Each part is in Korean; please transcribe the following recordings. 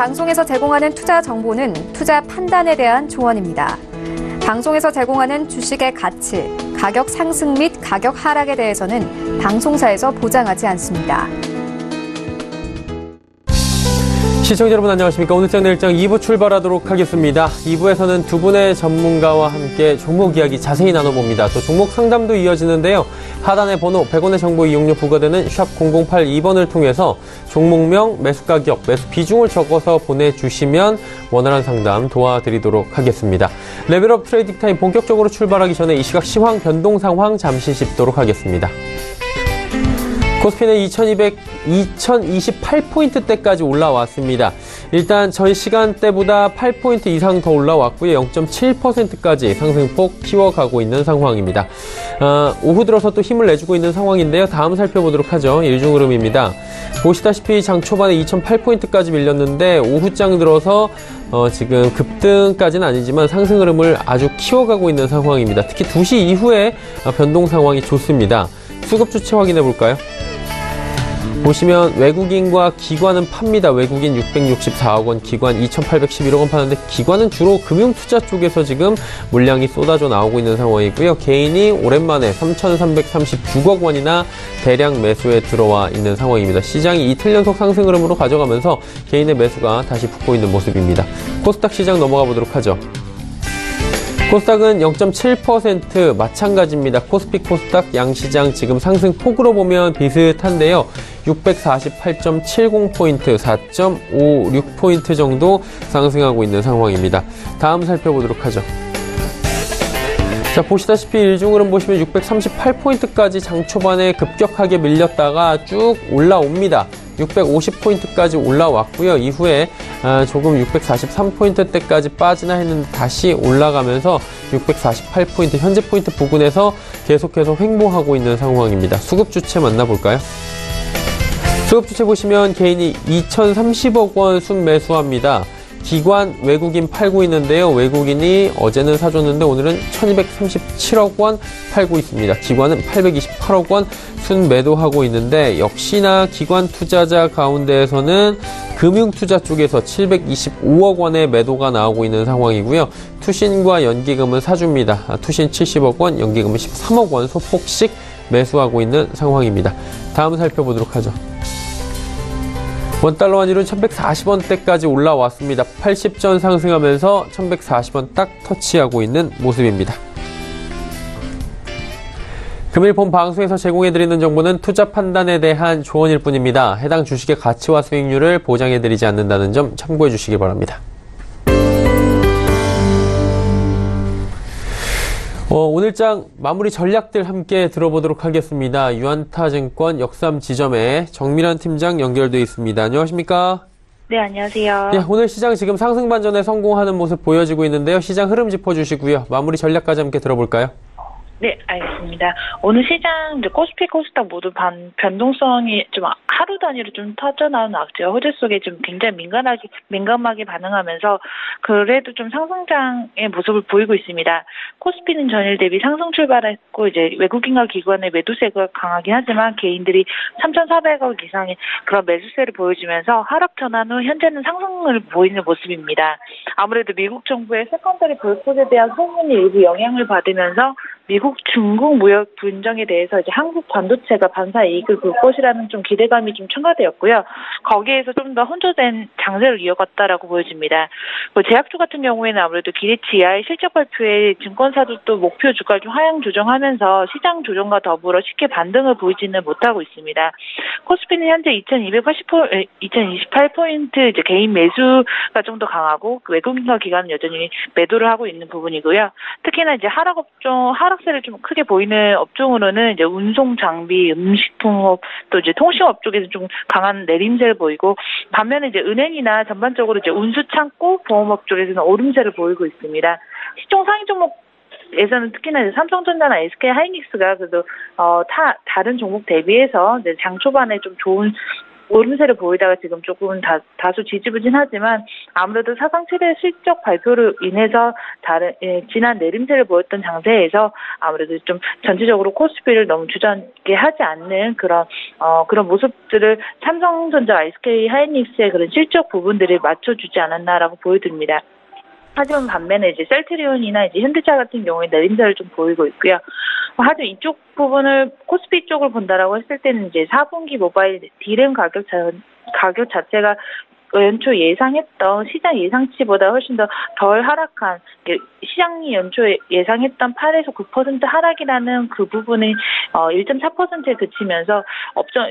방송에서 제공하는 투자 정보는 투자 판단에 대한 조언입니다. 방송에서 제공하는 주식의 가치, 가격 상승 및 가격 하락에 대해서는 방송사에서 보장하지 않습니다. 시청자 여러분 안녕하십니까. 오늘장 내일장 2부 출발하도록 하겠습니다. 2부에서는 두 분의 전문가와 함께 종목 이야기 자세히 나눠봅니다. 또 종목 상담도 이어지는데요. 하단의 번호 100원의 정보 이용료 부과되는 샵 0082번을 통해서 종목명, 매수 가격, 매수 비중을 적어서 보내주시면 원활한 상담 도와드리도록 하겠습니다. 레벨업 트레이딩 타임 본격적으로 출발하기 전에 이 시각 시황 변동 상황 잠시 짚도록 하겠습니다. 코스피는 2028포인트대까지 올라왔습니다. 일단 전 시간대보다 8포인트 이상 더 올라왔고요. 0.7%까지 상승폭 키워가고 있는 상황입니다. 오후 들어서 또 힘을 내주고 있는 상황인데요. 다음 살펴보도록 하죠. 일중 흐름입니다. 보시다시피 장 초반에 2008포인트까지 밀렸는데 오후장 들어서 지금 급등까지는 아니지만 상승 흐름을 아주 키워가고 있는 상황입니다. 특히 2시 이후에 변동 상황이 좋습니다. 수급 주체 확인해 볼까요? 보시면 외국인과 기관은 팝니다. 외국인 664억 원, 기관 2,811억 원 파는데 기관은 주로 금융투자 쪽에서 지금 물량이 쏟아져 나오고 있는 상황이고요. 개인이 오랜만에 3,336억 원이나 대량 매수에 들어와 있는 상황입니다. 시장이 이틀 연속 상승 흐름으로 가져가면서 개인의 매수가 다시 붙고 있는 모습입니다. 코스닥 시장 넘어가 보도록 하죠. 코스닥은 0.7% 마찬가지입니다. 코스피 코스닥 양시장 지금 상승폭으로 보면 비슷한데요. 648.70포인트, 4.56포인트 정도 상승하고 있는 상황입니다. 다음 살펴보도록 하죠. 자, 보시다시피 일중흐름 보시면 638포인트까지 장 초반에 급격하게 밀렸다가 쭉 올라옵니다. 650포인트까지 올라왔고요. 이후에 조금 643포인트대까지 빠지나 했는데 다시 올라가면서 648포인트 현재 포인트 부근에서 계속해서 횡보하고 있는 상황입니다. 수급 주체 만나볼까요? 수급 주체 보시면 개인이 2,030억 원 순매수합니다. 기관 외국인 팔고 있는데요. 외국인이 어제는 사줬는데 오늘은 1,237억 원 팔고 있습니다. 기관은 828억 원 순매도하고 있는데 역시나 기관 투자자 가운데에서는 금융투자 쪽에서 725억 원의 매도가 나오고 있는 상황이고요. 투신과 연기금은 사줍니다. 투신 70억 원, 연기금은 13억 원 소폭씩 매수하고 있는 상황입니다. 다음 살펴보도록 하죠. 원달러 환율은 1140원대까지 올라왔습니다. 80전 상승하면서 1140원 딱 터치하고 있는 모습입니다. 금일 본 방송에서 제공해드리는 정보는 투자 판단에 대한 조언일 뿐입니다. 해당 주식의 가치와 수익률을 보장해드리지 않는다는 점 참고해 주시기 바랍니다. 오늘장 마무리 전략들 함께 들어보도록 하겠습니다. 유안타증권 역삼지점의 정밀한 팀장 연결되어 있습니다. 안녕하십니까? 네, 안녕하세요. 네, 오늘 시장 지금 상승 반전에 성공하는 모습 보여지고 있는데요. 시장 흐름 짚어주시고요. 마무리 전략까지 함께 들어볼까요? 네, 알겠습니다. 오늘 시장 이제 코스피, 코스닥 모두 변동성이 좀 하루 단위로 좀 터져나오는 악재와 호재 속에 좀 굉장히 민감하게 반응하면서 그래도 좀 상승장의 모습을 보이고 있습니다. 코스피는 전일 대비 상승 출발했고 이제 외국인과 기관의 매도세가 강하긴 하지만 개인들이 3,400억 이상의 그런 매수세를 보여주면서 하락 전환 후 현재는 상승을 보이는 모습입니다. 아무래도 미국 정부의 세컨더리 보이콧에 대한 소문이 일부 영향을 받으면서 미국 중국 무역 분쟁에 대해서 이제 한국 반도체가 반사 이익을 볼 것이라는 좀 기대감이 좀 첨가되었고요. 거기에서 좀 더 혼조된 장세를 이어갔다라고 보여집니다. 제약주 같은 경우에는 아무래도 기대치 이하의 실적 발표에 증권사도 또 목표 주가를 좀 하향 조정하면서 시장 조정과 더불어 쉽게 반등을 보이지는 못하고 있습니다. 코스피는 현재 2,28포인트 이제 개인 매수가 좀 더 강하고 외국인과 기관은 여전히 매도를 하고 있는 부분이고요. 특히나 이제 하락세를 좀 크게 보이는 업종으로는 이제 운송 장비, 음식품업 또 이제 통신업 쪽에서 좀 강한 내림세를 보이고 반면에 이제 은행이나 전반적으로 이제 운수 창고 보험업 쪽에서는 오름세를 보이고 있습니다. 시총 상위 종목에서는 특히나 이제 삼성전자나 SK 하이닉스가 그래도 다른 종목 대비해서 이제 장 초반에 좀 좋은 오름세를 보이다가 지금 조금 다소 지지부진하지만 아무래도 사상 최대 실적 발표로 인해서 지난 내림세를 보였던 장세에서 아무래도 좀 전체적으로 코스피를 너무 주저앉게 하지 않는 그런 모습들을 삼성전자, SK 하이닉스의 그런 실적 부분들이 맞춰주지 않았나라고 보여집니다. 하지만 반면에 이제 셀트리온이나 이제 현대차 같은 경우에 내림세를 좀 보이고 있고요. 하지만 이쪽 부분을 코스피 쪽을 본다라고 했을 때는 이제 4분기 모바일 D램 가격 자체가 연초 예상했던 시장 예상치보다 훨씬 덜 하락한, 시장이 연초 예상했던 8에서 9% 하락이라는 그 부분이 1.4%에 그치면서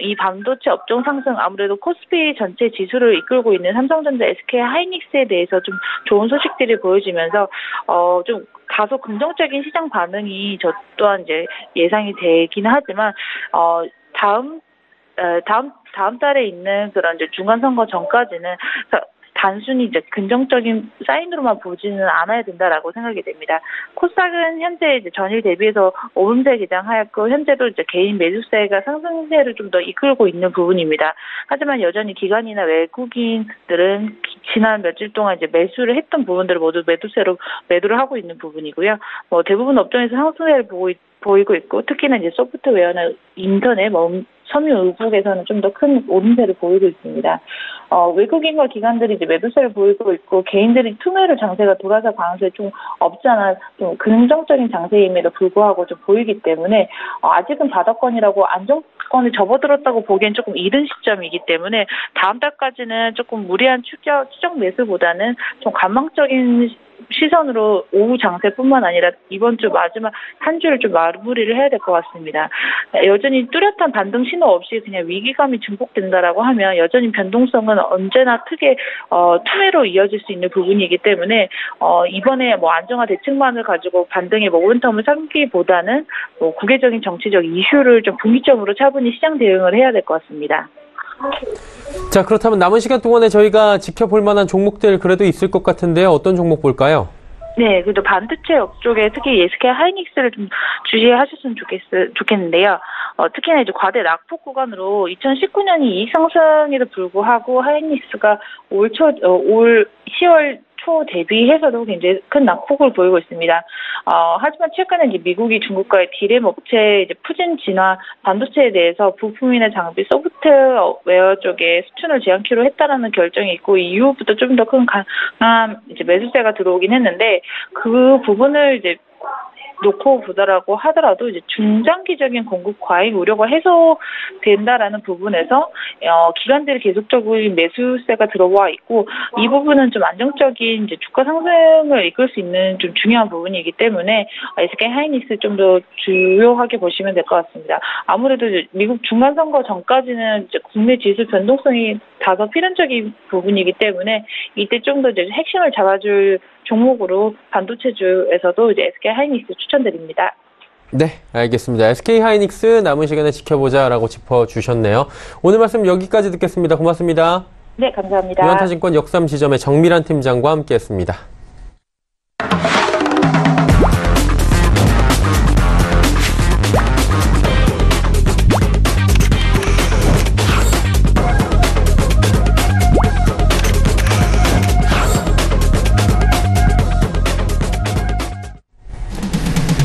이 반도체 업종 상승, 아무래도 코스피 전체 지수를 이끌고 있는 삼성전자, SK 하이닉스에 대해서 좀 좋은 소식들이 보여지면서 좀 다소 긍정적인 시장 반응이 저 또한 이제 예상이 되긴 하지만 다음 달에 있는 그런 이제 중간선거 전까지는 단순히 이제 긍정적인 사인으로만 보지는 않아야 된다라고 생각이 됩니다. 코스닥은 현재 이제 전일 대비해서 오름세 개장하였고 현재도 이제 개인 매수세가 상승세를 좀 더 이끌고 있는 부분입니다. 하지만 여전히 기관이나 외국인들은 지난 며칠 동안 이제 매수를 했던 부분들을 모두 매도를 하고 있는 부분이고요. 대부분 업종에서 상승세를 보이고 있고 특히나 이제 소프트웨어나 인터넷, 섬유 의복에서는 좀 더 큰 오름세를 보이고 있습니다. 외국인과 기관들이 이제 매도세를 보이고 있고 개인들이 투매로 장세가 돌아서 가능성이 좀 없잖아, 좀 긍정적인 장세임에도 불구하고 좀 보이기 때문에 아직은 바닥권이라고 안정권에 접어들었다고 보기엔 조금 이른 시점이기 때문에 다음 달까지는 조금 무리한 추적 매수보다는 좀 관망적인 시선으로 오후 장세뿐만 아니라 이번 주 마지막 한 주를 좀 마무리를 해야 될 것 같습니다. 여전히 뚜렷한 반등 신호 없이 그냥 위기감이 증폭된다라고 하면 여전히 변동성은 언제나 크게 투매로 이어질 수 있는 부분이기 때문에 이번에 안정화 대책만을 가지고 반등의 모멘텀을 삼기보다는 국외적인 정치적 이슈를 좀 분기점으로 차분히 시장 대응을 해야 될 것 같습니다. 자, 그렇다면 남은 시간 동안에 저희가 지켜볼 만한 종목들 그래도 있을 것 같은데요. 어떤 종목 볼까요? 네, 그래도 반도체 쪽에 특히 SK 하이닉스를 좀 주시하셨으면 좋겠는데요. 특히나 이제 과대 낙폭 구간으로 2019년이 이익 상승에도 불구하고 하이닉스가 올 10월 초 대비해서도 굉장히 큰 낙폭을 보이고 있습니다. 하지만 최근에 이제 미국이 중국과의 D램 업체 이제 푸진 진화 반도체에 대해서 부품이나 장비, 소프트웨어 쪽에 수출을 제한키로 했다라는 결정이 있고 이후부터 좀 더 큰 강한 이제 매수세가 들어오긴 했는데 그 부분을 이제 놓고 보더라고 하더라도 이제 중장기적인 공급 과잉 우려가 해소된다라는 부분에서 기관들이 계속적인 매수세가 들어와 있고 이 부분은 좀 안정적인 이제 주가 상승을 이끌 수 있는 좀 중요한 부분이기 때문에 SK 하이닉스 좀 더 주요하게 보시면 될 것 같습니다. 아무래도 이제 미국 중간 선거 전까지는 이제 국내 지수 변동성이 다소 필연적인 부분이기 때문에 이때 좀 더 이제 핵심을 잡아줄 종목으로 반도체주에서도 이제 SK 하이닉스 추천드립니다. 네, 알겠습니다. SK 하이닉스 남은 시간에 지켜보자라고 짚어주셨네요. 오늘 말씀 여기까지 듣겠습니다. 고맙습니다. 네, 감사합니다. 유한타증권 역삼지점의 정미란 팀장과 함께했습니다.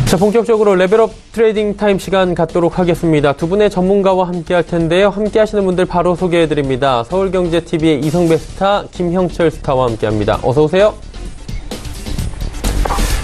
자, 본격적으로 레벨업 트레이딩 타임 시간 갖도록 하겠습니다. 두 분의 전문가와 함께 할 텐데요. 함께 하시는 분들 바로 소개해드립니다. 서울경제TV의 이성배 스타, 김형철 스타와 함께 합니다. 어서 오세요.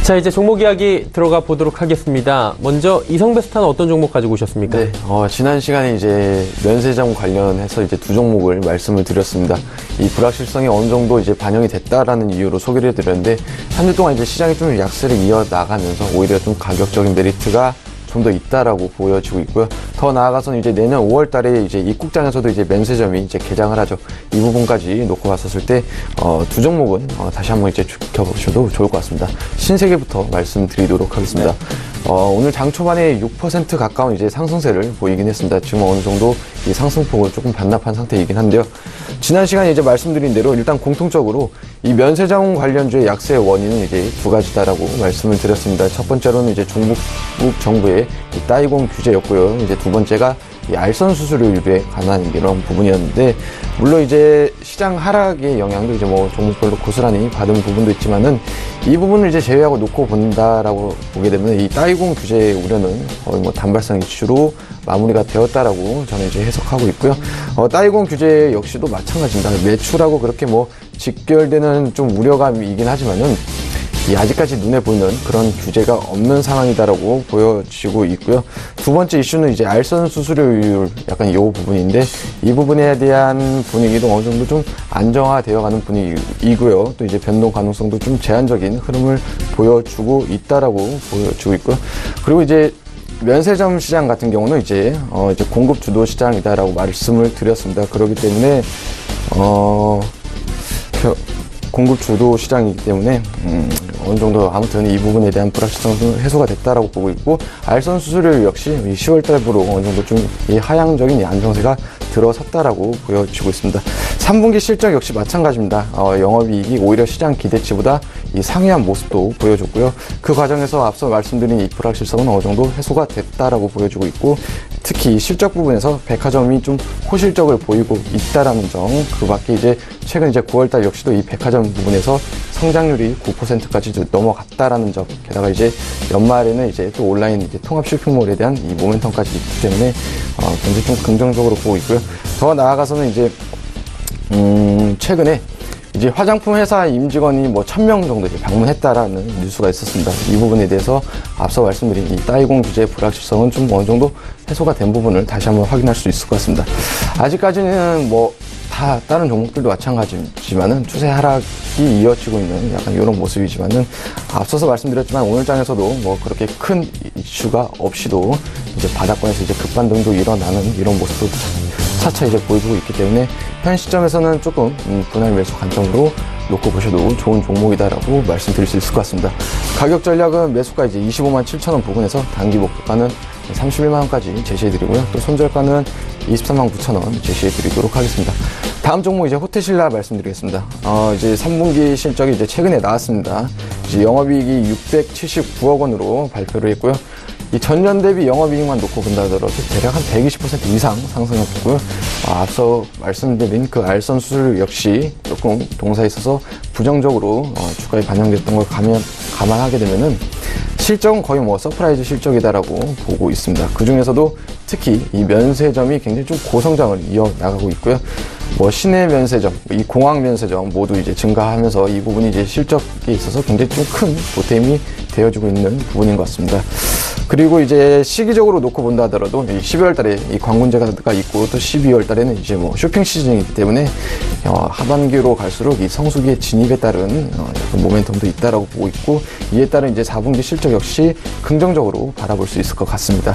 자, 이제 종목 이야기 들어가 보도록 하겠습니다. 먼저 이성배 스타는 어떤 종목 가지고 오셨습니까? 네, 지난 시간에 이제 면세점 관련해서 이제 두 종목을 말씀을 드렸습니다. 이 불확실성이 어느 정도 이제 반영이 됐다라는 이유로 소개를 해드렸는데 한 주 동안 이제 시장이 좀 약세를 이어나가면서 오히려 좀 가격적인 메리트가 좀 더 있다라고 보여지고 있고요. 더 나아가서는 이제 내년 5월 달에 이제 입국장에서도 이제 면세점이 이제 개장을 하죠. 이 부분까지 놓고 봤었을 때, 두 종목은, 다시 한번 이제 지켜보셔도 좋을 것 같습니다. 신세계부터 말씀드리도록 하겠습니다. 오늘 장 초반에 6% 가까운 이제 상승세를 보이긴 했습니다. 지금 어느 정도 이 상승폭을 조금 반납한 상태이긴 한데요. 지난 시간에 이제 말씀드린 대로 일단 공통적으로 이 면세점 관련주의 약세의 원인은 이제 두 가지다라고 말씀을 드렸습니다. 첫 번째로는 이제 중국 정부의 이 따이공 규제였고요. 이제 두 번째가 이 알선 수수료율에 관한 이런 부분이었는데, 물론 이제 시장 하락의 영향도 이제 뭐 종목별로 고스란히 받은 부분도 있지만은 이 부분을 이제 제외하고 놓고 본다라고 보게 되면 이 따이공 규제의 우려는 거의 뭐 단발성 이슈로 마무리가 되었다라고 저는 이제 해석하고 있고요. 따이공 규제 역시도 마찬가지입니다. 매출하고 그렇게 뭐 직결되는 좀 우려감이긴 하지만은 이 아직까지 눈에 보이는 그런 규제가 없는 상황이다라고 보여지고 있고요. 두 번째 이슈는 이제 알선 수수료율 약간 이 부분인데, 이 부분에 대한 분위기도 어느 정도 좀 안정화되어가는 분위기이고요. 또 이제 변동 가능성도 좀 제한적인 흐름을 보여주고 있다라고 보여지고 있고요. 그리고 이제 면세점 시장 같은 경우는 이제 공급 주도 시장이다라고 말씀을 드렸습니다. 그렇기 때문에 공급 주도 시장이기 때문에 어느 정도 아무튼 이 부분에 대한 불확실성은 해소가 됐다라고 보고 있고, 알선 수수료 역시 10월 달부로 어느 정도 좀 이 하향적인 안정세가 들어섰다라고 보여지고 있습니다. 3분기 실적 역시 마찬가지입니다. 영업이익이 오히려 시장 기대치보다 이 상회한 모습도 보여줬고요. 그 과정에서 앞서 말씀드린 이 불확실성은 어느 정도 해소가 됐다라고 보여지고 있고, 특히 실적 부분에서 백화점이 좀 호실적을 보이고 있다라는 점, 그 밖에 이제 최근 이제 9월달 역시도 이 백화점 부분에서 성장률이 9%까지 넘어갔다라는 점, 게다가 이제 연말에는 이제 또 온라인 이제 통합 쇼핑몰에 대한 이 모멘텀까지 있기 때문에 굉장히 좀 긍정적으로 보고 있고요. 더 나아가서는 이제 최근에 이제 화장품 회사 임직원이 뭐 1000명 정도 이제 방문했다라는 뉴스가 있었습니다. 이 부분에 대해서 앞서 말씀드린 이 따이공 규제의 불확실성은 좀 어느 정도 해소가 된 부분을 다시 한번 확인할 수 있을 것 같습니다. 아직까지는 뭐 다 다른 종목들도 마찬가지지만은 추세 하락이 이어지고 있는 약간 이런 모습이지만은, 앞서서 말씀드렸지만 오늘 장에서도 뭐 그렇게 큰 이슈가 없이도 이제 바닥권에서 이제 급반등도 일어나는 이런 모습도 차차 이제 보이고 있기 때문에 현 시점에서는 조금 분할 매수 관점으로 놓고 보셔도 좋은 종목이다라고 말씀드릴 수 있을 것 같습니다. 가격 전략은 매수가 이제 25만 7천원 부근에서 단기 목표가는 31만원까지 제시해드리고요. 또 손절가는 23만 9천원 제시해드리도록 하겠습니다. 다음 종목 이제 호텔신라 말씀드리겠습니다. 이제 3분기 실적이 이제 최근에 나왔습니다. 이제 영업이익이 679억 원으로 발표를 했고요. 이 전년 대비 영업이익만 놓고 본다 하더라도 대략 한 120% 이상 상승했고요. 앞서 말씀드린 그 알선 수수료 역시 조금 동사에 있어서 부정적으로 주가에 반영됐던 걸 감안하게 되면은 실적은 거의 뭐 서프라이즈 실적이다라고 보고 있습니다. 그 중에서도 특히 이 면세점이 굉장히 좀 고성장을 이어나가고 있고요. 뭐 시내 면세점, 이 공항 면세점 모두 이제 증가하면서 이 부분이 이제 실적에 있어서 굉장히 좀 큰 보탬이 되어주고 있는 부분인 것 같습니다. 그리고 이제 시기적으로 놓고 본다 하더라도 12월 달에 이 관군제가 있고, 또 12월 달에는 이제 뭐 쇼핑 시즌이기 때문에 하반기로 갈수록 이 성수기의 진입에 따른 약간 모멘텀도 있다라고 보고 있고, 이에 따른 이제 4분기 실적 역시 긍정적으로 바라볼 수 있을 것 같습니다.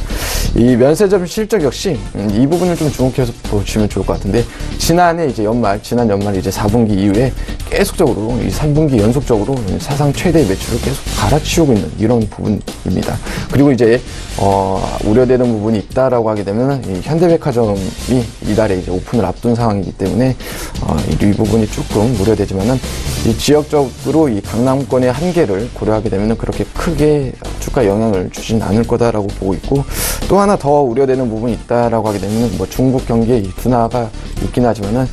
이 면세점 실적 역시 이 부분을 좀 주목해서 보시면 좋을 것 같은데, 지난 연말 이제 4분기 이후에 계속적으로 이 3분기 연속적으로 사상 최대 매출을 계속 갈아치우고 있는 이런 부분입니다. 그리고 이제 우려되는 부분이 있다라고 하게 되면 이 현대백화점이 이달에 이제 오픈을 앞둔 상황이기 때문에 이 부분이 조금 우려되지만은, 이 지역적으로 이 강남권의 한계를 고려하게 되면은 그렇게 크게 주가 영향을 주진 않을 거다라고 보고 있고, 또 하나 더 우려되는 부분이 있다라고 하게 되면은 뭐 중국 경기의 이 둔화가 있긴 하지만은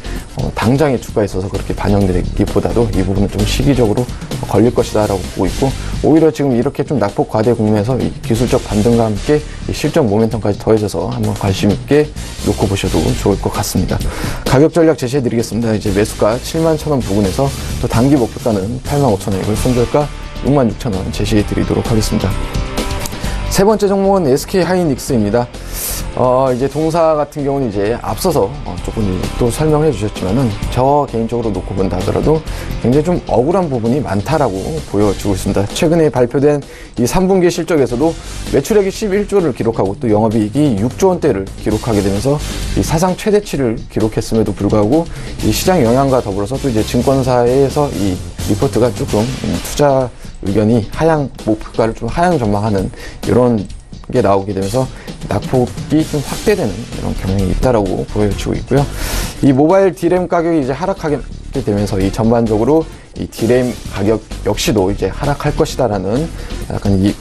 당장의 주가에 있어서 그렇게 반영되기보다도 이 부분은 좀 시기적으로 걸릴 것이다라고 보고 있고, 오히려 지금 이렇게 좀 낙폭 과대 국면에서 이 기술적 반등과 함께 이 실적 모멘텀까지 더해져서 한번 관심 있게 놓고 보셔도 좋을 것 같습니다. 가격 전략 제시해드리겠습니다. 이제 매수가 7만 1,000원 부근에서 또 단기 목표가는 8만 5천원이고 손절가 6만 6천원 제시해드리도록 하겠습니다. 세 번째 종목은 SK 하이닉스입니다. 이제 동사 같은 경우는 이제 앞서서 조금 또 설명해 주셨지만은, 저 개인적으로 놓고 본다 하더라도 굉장히 좀 억울한 부분이 많다라고 보여지고 있습니다. 최근에 발표된 이 3분기 실적에서도 매출액이 11조를 기록하고 또 영업이익이 6조 원대를 기록하게 되면서 이 사상 최대치를 기록했음에도 불구하고 이 시장 영향과 더불어서 또 이제 증권사에서 이 리포트가 조금 투자 의견이 목표가를 좀 하향 전망하는 이런 게 나오게 되면서 낙폭이 좀 확대되는 이런 경향이 있다라고 보여지고 있고요. 이 모바일 D램 가격이 이제 하락하게 되면서 이 전반적으로 이 D램 가격 역시도 이제 하락할 것이다라는 약간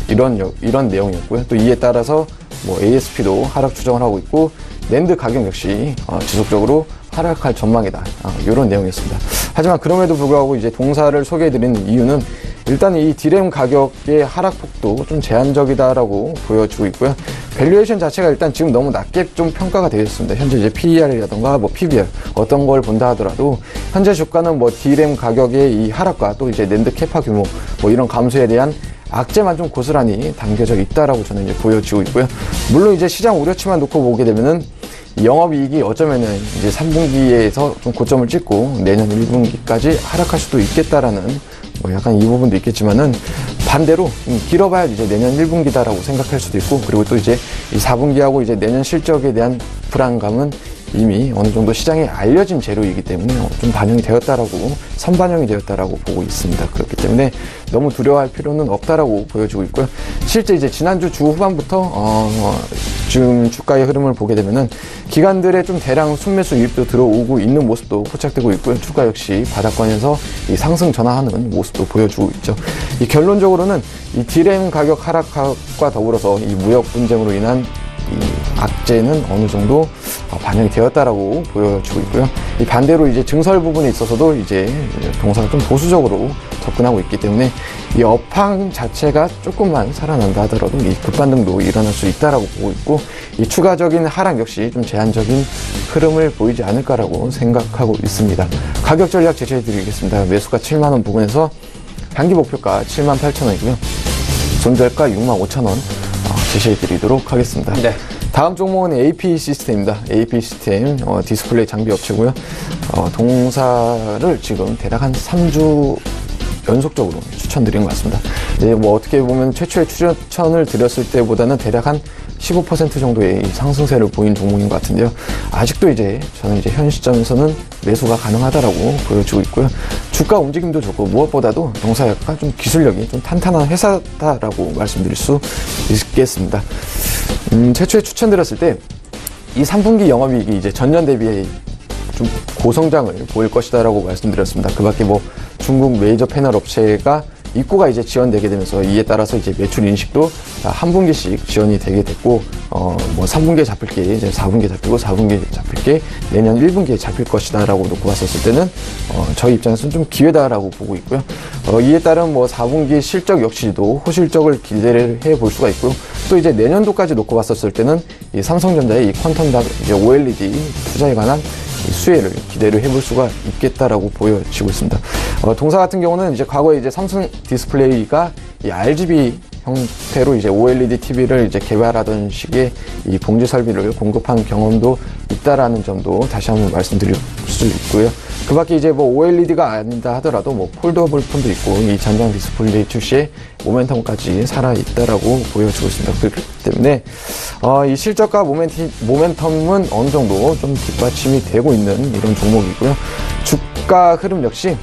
이런 내용이었고요. 또 이에 따라서 뭐 ASP도 하락 추정을 하고 있고 낸드 가격 역시 지속적으로 하락할 전망이다. 이런 내용이었습니다. 하지만 그럼에도 불구하고 이제 동사를 소개해드리는 이유는 일단 이 디램 가격의 하락폭도 좀 제한적이다라고 보여주고 있고요. 밸류에이션 자체가 일단 지금 너무 낮게 좀 평가가 되어 있습니다. 현재 이제 PER이라던가 뭐 PBR 어떤 걸 본다 하더라도 현재 주가는 뭐 디램 가격의 이 하락과 또 이제 낸드 캐파 규모 뭐 이런 감소에 대한 악재만 좀 고스란히 담겨져 있다라고 저는 이제 보여지고 있고요. 물론 이제 시장 우려치만 놓고 보게 되면은 영업이익이 어쩌면은 이제 3분기에서 좀 고점을 찍고 내년 1분기까지 하락할 수도 있겠다라는 뭐 약간 이 부분도 있겠지만은 반대로 길어봐야 이제 내년 1분기다라고 생각할 수도 있고 그리고 또 이제 이 4분기하고 이제 내년 실적에 대한 불안감은 이미 어느 정도 시장에 알려진 재료이기 때문에 좀 반영이 되었다라고 선반영이 되었다라고 보고 있습니다. 그렇기 때문에 너무 두려워할 필요는 없다라고 보여지고 있고요. 실제 이제 지난주 주 후반부터 지금 주가의 흐름을 보게 되면은 기관들의 좀 대량 순매수 유입도 들어오고 있는 모습도 포착되고 있고요. 주가 역시 바닥권에서 이 상승 전환하는 모습도 보여주고 있죠. 이 결론적으로는 이 디램 가격 하락과 더불어서 이 무역 분쟁으로 인한 이 악재는 어느 정도 반영이 되었다라고 보여지고 있고요. 이 반대로 이제 증설 부분에 있어서도 이제 동사가 좀 보수적으로 접근하고 있기 때문에 이 업황 자체가 조금만 살아난다 하더라도 이 급반등도 일어날 수 있다라고 보고 있고 이 추가적인 하락 역시 좀 제한적인 흐름을 보이지 않을까라고 생각하고 있습니다. 가격 전략 제시해 드리겠습니다. 매수가 7만 원 부근에서 단기 목표가 7만 8천 원이고요. 손절가 6만 5천 원 제시해 드리도록 하겠습니다. 네. 다음 종목은 AP 시스템입니다. AP 시스템 디스플레이 장비 업체고요. 동사를 지금 대략 한 3주 연속적으로 추천드린 것 같습니다. 이제 뭐 어떻게 보면 최초의 추천을 드렸을 때보다는 대략 한 15% 정도의 상승세를 보인 종목인 것 같은데요. 아직도 이제 저는 이제 현 시점에서는 매수가 가능하다라고 보여지고 있고요. 주가 움직임도 좋고 무엇보다도 동사가 좀 기술력이 좀 탄탄한 회사다라고 말씀드릴 수 있겠습니다. 최초에 추천드렸을 때 이 3분기 영업이익이 이제 전년 대비해 좀 고성장을 보일 것이다라고 말씀드렸습니다. 그 밖에 뭐 중국 메이저 패널 업체가 입고가 이제 지원되게 되면서 이에 따라서 이제 매출 인식도 한 분기씩 지원이 되게 됐고, 뭐 3분기에 잡힐 게 이제 4분기에 잡히고 4분기에 잡힐 게 내년 1분기에 잡힐 것이다라고 놓고 봤었을 때는, 저희 입장에서는 좀 기회다라고 보고 있고요. 이에 따른 뭐 4분기 실적 역시도 호실적을 기대를 해 볼 수가 있고요. 또 이제 내년도까지 놓고 봤었을 때는 이 삼성전자의 이 퀀텀 이제 OLED 투자에 관한 수혜를 기대를 해볼 수가 있겠다라고 보여지고 있습니다. 동사 같은 경우는 이제 과거에 이제 삼성 디스플레이가 이 RGB 형태로 이제 OLED TV를 이제 개발하던 식의 이 봉지 설비를 공급한 경험도 있다라는 점도 다시 한번 말씀드릴 수 있고요. 그 밖에 이제 뭐 OLED가 아니다 하더라도 뭐 폴더블 폰도 있고 이 전장 디스플레이 출시에 모멘텀까지 살아있다라고 보여지고 있습니다. 그렇기 때문에 이 실적과 모멘텀은 어느 정도 좀 뒷받침이 되고 있는 이런 종목이고요. 주가 흐름 역시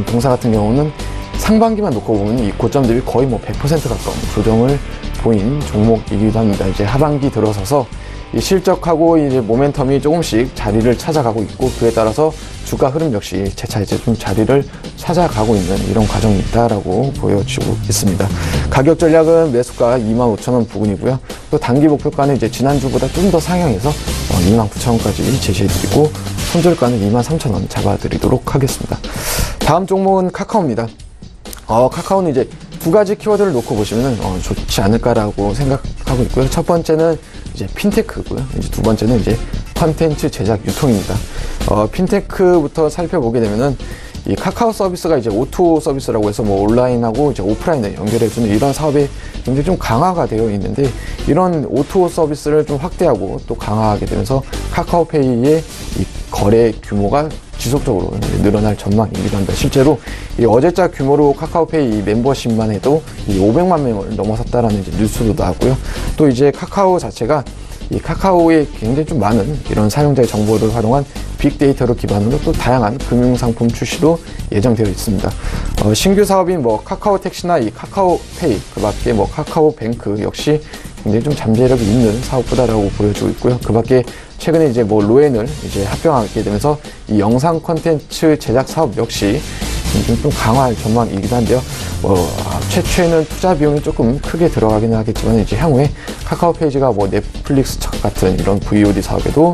동사 같은 경우는 상반기만 놓고 보면 이 고점 대비 거의 뭐 100% 가까운 조정을 보인 종목이기도 합니다. 이제 하반기 들어서서 이 실적하고 이제 모멘텀이 조금씩 자리를 찾아가고 있고, 그에 따라서 주가 흐름 역시 재차 이제 좀 자리를 찾아가고 있는 이런 과정이 있다라고 보여지고 있습니다. 가격 전략은 매수가 25,000원 부근이고요. 또 단기 목표가는 이제 지난주보다 좀 더 상향해서 29,000원까지 제시해드리고, 손절가는 23,000원 잡아드리도록 하겠습니다. 다음 종목은 카카오입니다. 카카오는 이제 두 가지 키워드를 놓고 보시면 좋지 않을까라고 생각하고 있고요. 첫 번째는 이제 핀테크고요. 이제 두 번째는 이제 컨텐츠 제작 유통입니다. 핀테크부터 살펴보게 되면은 이 카카오 서비스가 이제 O2O 서비스라고 해서 뭐 온라인하고 이제 오프라인을 연결해주는 이런 사업이 굉장히 좀 강화가 되어 있는데, 이런 O2O 서비스를 좀 확대하고 또 강화하게 되면서 카카오페이의 이 거래 규모가 지속적으로 늘어날 전망이기도 합니다. 실제로 이 어제자 규모로 카카오페이 멤버십만 해도 이 500만 명을 넘어섰다라는 이제 뉴스도 나왔고요. 또 이제 카카오 자체가 이 카카오에 굉장히 좀 많은 이런 사용자의 정보를 활용한 빅데이터를 기반으로 또 다양한 금융상품 출시도 예정되어 있습니다. 신규 사업인 뭐 카카오 택시나 이 카카오페이, 그 밖에 뭐 카카오뱅크 역시 굉장히 좀 잠재력이 있는 사업부다라고 보여지고 있고요. 그 밖에 최근에 이제 뭐 로엔을 이제 합병하게 되면서 이 영상 콘텐츠 제작 사업 역시 좀 강화할 전망이기도 한데요. 최초에는 투자 비용이 조금 크게 들어가기는 하겠지만 이제 향후에 카카오 페이지가 넷플릭스 척 같은 이런 VOD 사업에도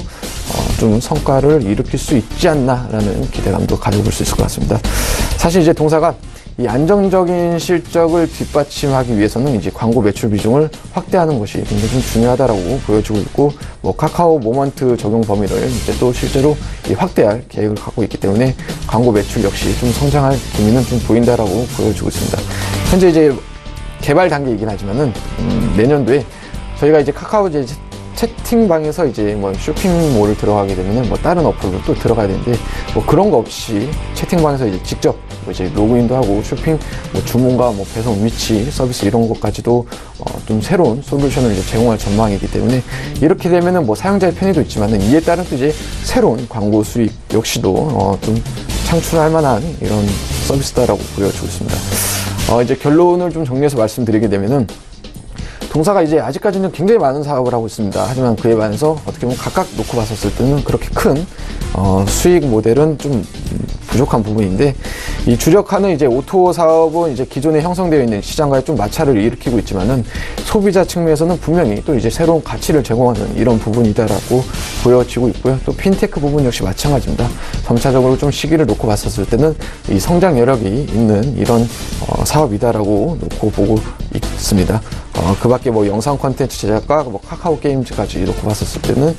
좀 성과를 일으킬 수 있지 않나라는 기대감도 가져볼 수 있을 것 같습니다. 사실 이제 동사가 이 안정적인 실적을 뒷받침하기 위해서는 이제 광고 매출 비중을 확대하는 것이 굉장히 좀 중요하다라고 보여지고 있고, 카카오 모먼트 적용 범위를 이제 또 실제로 확대할 계획을 갖고 있기 때문에 광고 매출 역시 좀 성장할 기미는 좀 보인다라고 보여지고 있습니다. 현재 이제 개발 단계이긴 하지만은 내년도에 저희가 이제 카카오 이제 채팅방에서 이제 쇼핑몰을 들어가게 되면은 다른 어플로 또 들어가야 되는데 그런 거 없이 채팅방에서 이제 직접 이제 로그인도 하고 쇼핑 주문과 배송 위치 서비스 이런 것까지도 좀 새로운 솔루션을 이제 제공할 전망이기 때문에 이렇게 되면은 사용자의 편의도 있지만은 이에 따른 또 이제 새로운 광고 수익 역시도 좀 창출할 만한 이런 서비스다라고 보여지고 있습니다. 이제 결론을 좀 정리해서 말씀드리게 되면은 동사가 이제 아직까지는 굉장히 많은 사업을 하고 있습니다. 하지만 그에 반해서 어떻게 보면 각각 놓고 봤었을 때는 그렇게 큰 수익 모델은 좀 부족한 부분인데, 이 주력하는 이제 오토 사업은 이제 기존에 형성되어 있는 시장과의 좀 마찰을 일으키고 있지만은 소비자 측면에서는 분명히 또 이제 새로운 가치를 제공하는 이런 부분이다라고 보여지고 있고요. 또 핀테크 부분 역시 마찬가지입니다. 점차적으로 좀 시기를 놓고 봤었을 때는 이 성장 여력이 있는 이런 사업이다라고 놓고 보고 있습니다. 그 밖에 영상 콘텐츠 제작과 카카오 게임즈까지 놓고 봤었을 때는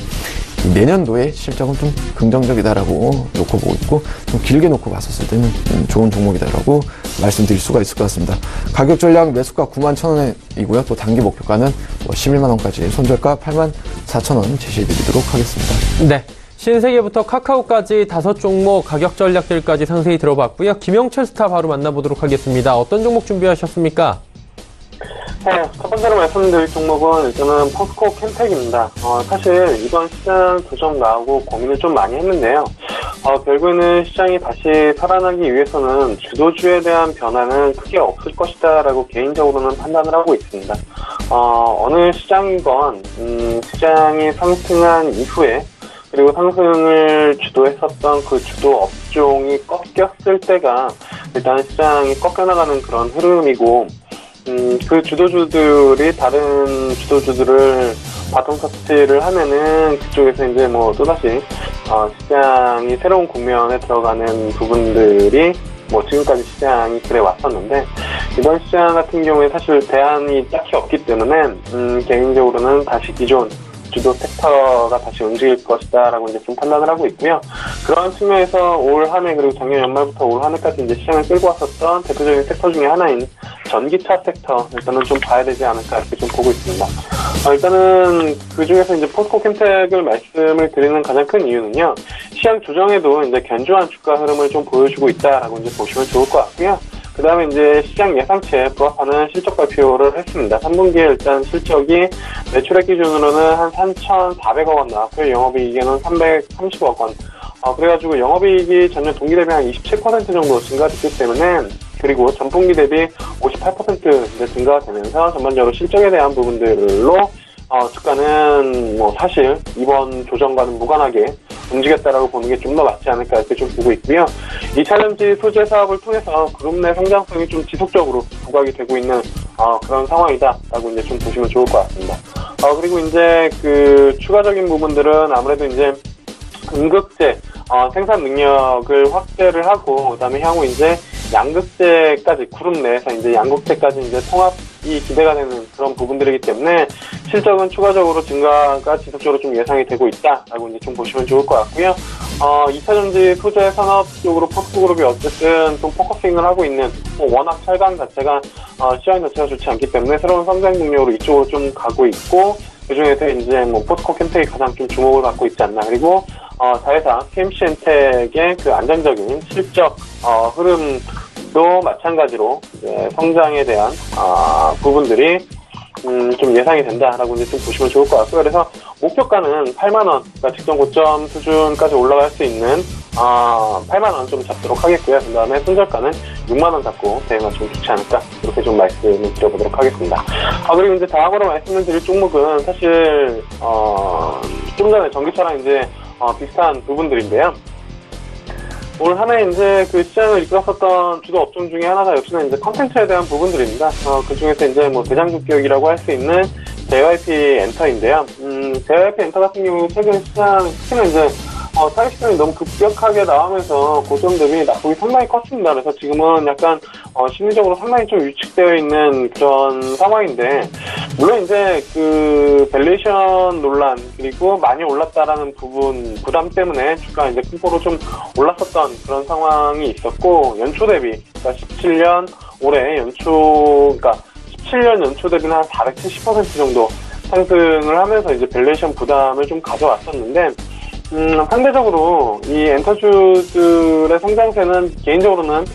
내년도의 실적은 좀 긍정적이다라고 놓고 보고 있고, 좀 길게 놓고 봤었을 때는 좋은 종목이다라고 말씀드릴 수가 있을 것 같습니다. 가격 전략 매수가 91,000원이고요. 또 단기 목표가는 11만원까지, 손절가 84,000원 제시해드리도록 하겠습니다. 네. 신세계부터 카카오까지 5종목 가격 전략들까지 상세히 들어봤고요. 김영철 스타 바로 만나보도록 하겠습니다. 어떤 종목 준비하셨습니까? 네, 첫 번째로 말씀드릴 종목은 일단은 포스코 캠텍입니다. 사실 이번 시장 조정 나오고 고민을 좀 많이 했는데요. 결국에는 시장이 다시 살아나기 위해서는 주도주에 대한 변화는 크게 없을 것이다 라고 개인적으로는 판단을 하고 있습니다. 어느 시장이건 시장이 상승한 이후에 그리고 상승을 주도했었던 그 주도 업종이 꺾였을 때가 일단 시장이 꺾여나가는 그런 흐름이고, 그 주도주들이 다른 주도주들을 바통 터치를 하면은 그쪽에서 이제 또다시 시장이 새로운 국면에 들어가는 부분들이 지금까지 시장이 그래 왔었는데, 이번 시장 같은 경우에 사실 대안이 딱히 없기 때문에 개인적으로는 다시 기존 주도 섹터가 다시 움직일 것이다 라고 이제 좀 판단을 하고 있고요. 그런 측면에서 올 한 해 그리고 작년 연말부터 올 한 해까지 이제 시장을 끌고 왔었던 대표적인 섹터 중에 하나인 전기차 섹터, 일단은 좀 봐야 되지 않을까 이렇게 좀 보고 있습니다. 일단은 그 중에서 이제 포스코 캠텍을 말씀을 드리는 가장 큰 이유는요, 시장 조정에도 이제 견조한 주가 흐름을 좀 보여주고 있다라고 이제 보시면 좋을 것 같고요. 그 다음에 이제 시장 예상치에 부합하는 실적 발표를 했습니다. 3분기에 일단 실적이 매출액 기준으로는 한 3,400억 원 나왔고요. 영업이익에는 330억 원. 그래가지고 영업이익이 전년 동기 대비 한 27% 정도 증가됐기 때문에, 그리고 전분기 대비 58% 이제 증가가 되면서 전반적으로 실적에 대한 부분들로 주가는 사실 이번 조정과는 무관하게 움직였다라고 보는 게 좀 더 맞지 않을까 이렇게 좀 보고 있고요. 2차전지 소재 사업을 통해서 그룹 내 성장성이 좀 지속적으로 부각이 되고 있는 그런 상황이다라고 이제 좀 보시면 좋을 것 같습니다. 그리고 이제 그 추가적인 부분들은 아무래도 이제 음극재 생산 능력을 확대를 하고, 그다음에 향후 이제 양극재까지 그룹 내에서 이제 양극재까지 이제 통합이 기대가 되는 그런 부분들이기 때문에 실적은 추가적으로 증가가 지속적으로 좀 예상이 되고 있다라고 이제 좀 보시면 좋을 것 같고요. 2차전지 소재 산업 쪽으로 포스코그룹이 어쨌든 좀 포커싱을 하고 있는, 워낙 철강 자체가 시장 자체가 좋지 않기 때문에 새로운 성장 능력으로 이쪽으로 좀 가고 있고, 그 중에서 이제 포스코 캠텍이 가장 좀 주목을 받고 있지 않나. 그리고 자회사 KMC엔텍의 그 안정적인 실적 흐름도 마찬가지로 이제 성장에 대한 부분들이 좀 예상이 된다라고 이제 좀 보시면 좋을 것 같고요. 그래서 목표가는 8만 원, 그러니까 직전 고점 수준까지 올라갈 수 있는 8만 원 좀 잡도록 하겠고요. 그다음에 손절가는 6만 원 잡고 대응하면 좀 좋지 않을까, 이렇게 좀 말씀을 드려보도록 하겠습니다. 그리고 이제 다음으로 말씀을 드릴 종목은 사실 좀 전에 전기차랑 이제 비슷한 부분들인데요. 올 한 해 이제 그 시장을 이끌었었던 주도 업종 중에 하나가 역시나 이제 컨텐츠에 대한 부분들입니다. 그 중에서 이제 뭐 대장주격이라고 할 수 있는 JYP 엔터인데요. JYP 엔터 같은 경우 최근 시장 특히나 이제 타겟 시장이 너무 급격하게 나오면서 고점 대비 낙폭이 상당히 컸습니다. 그래서 지금은 약간 심리적으로 상당히 좀 위축되어 있는 그런 상황인데, 물론 이제 그 밸류에이션 논란 그리고 많이 올랐다라는 부담 때문에 주가 이제 큰 폭으로 좀 올랐었던 그런 상황이 있었고, 연초 대비 그러니까 17년 올해 그러니까 17년 연초 대비는 한 470% 정도 상승을 하면서 이제 밸류에이션 부담을 좀 가져왔었는데, 상대적으로 이 엔터주들의 성장세는 개인적으로는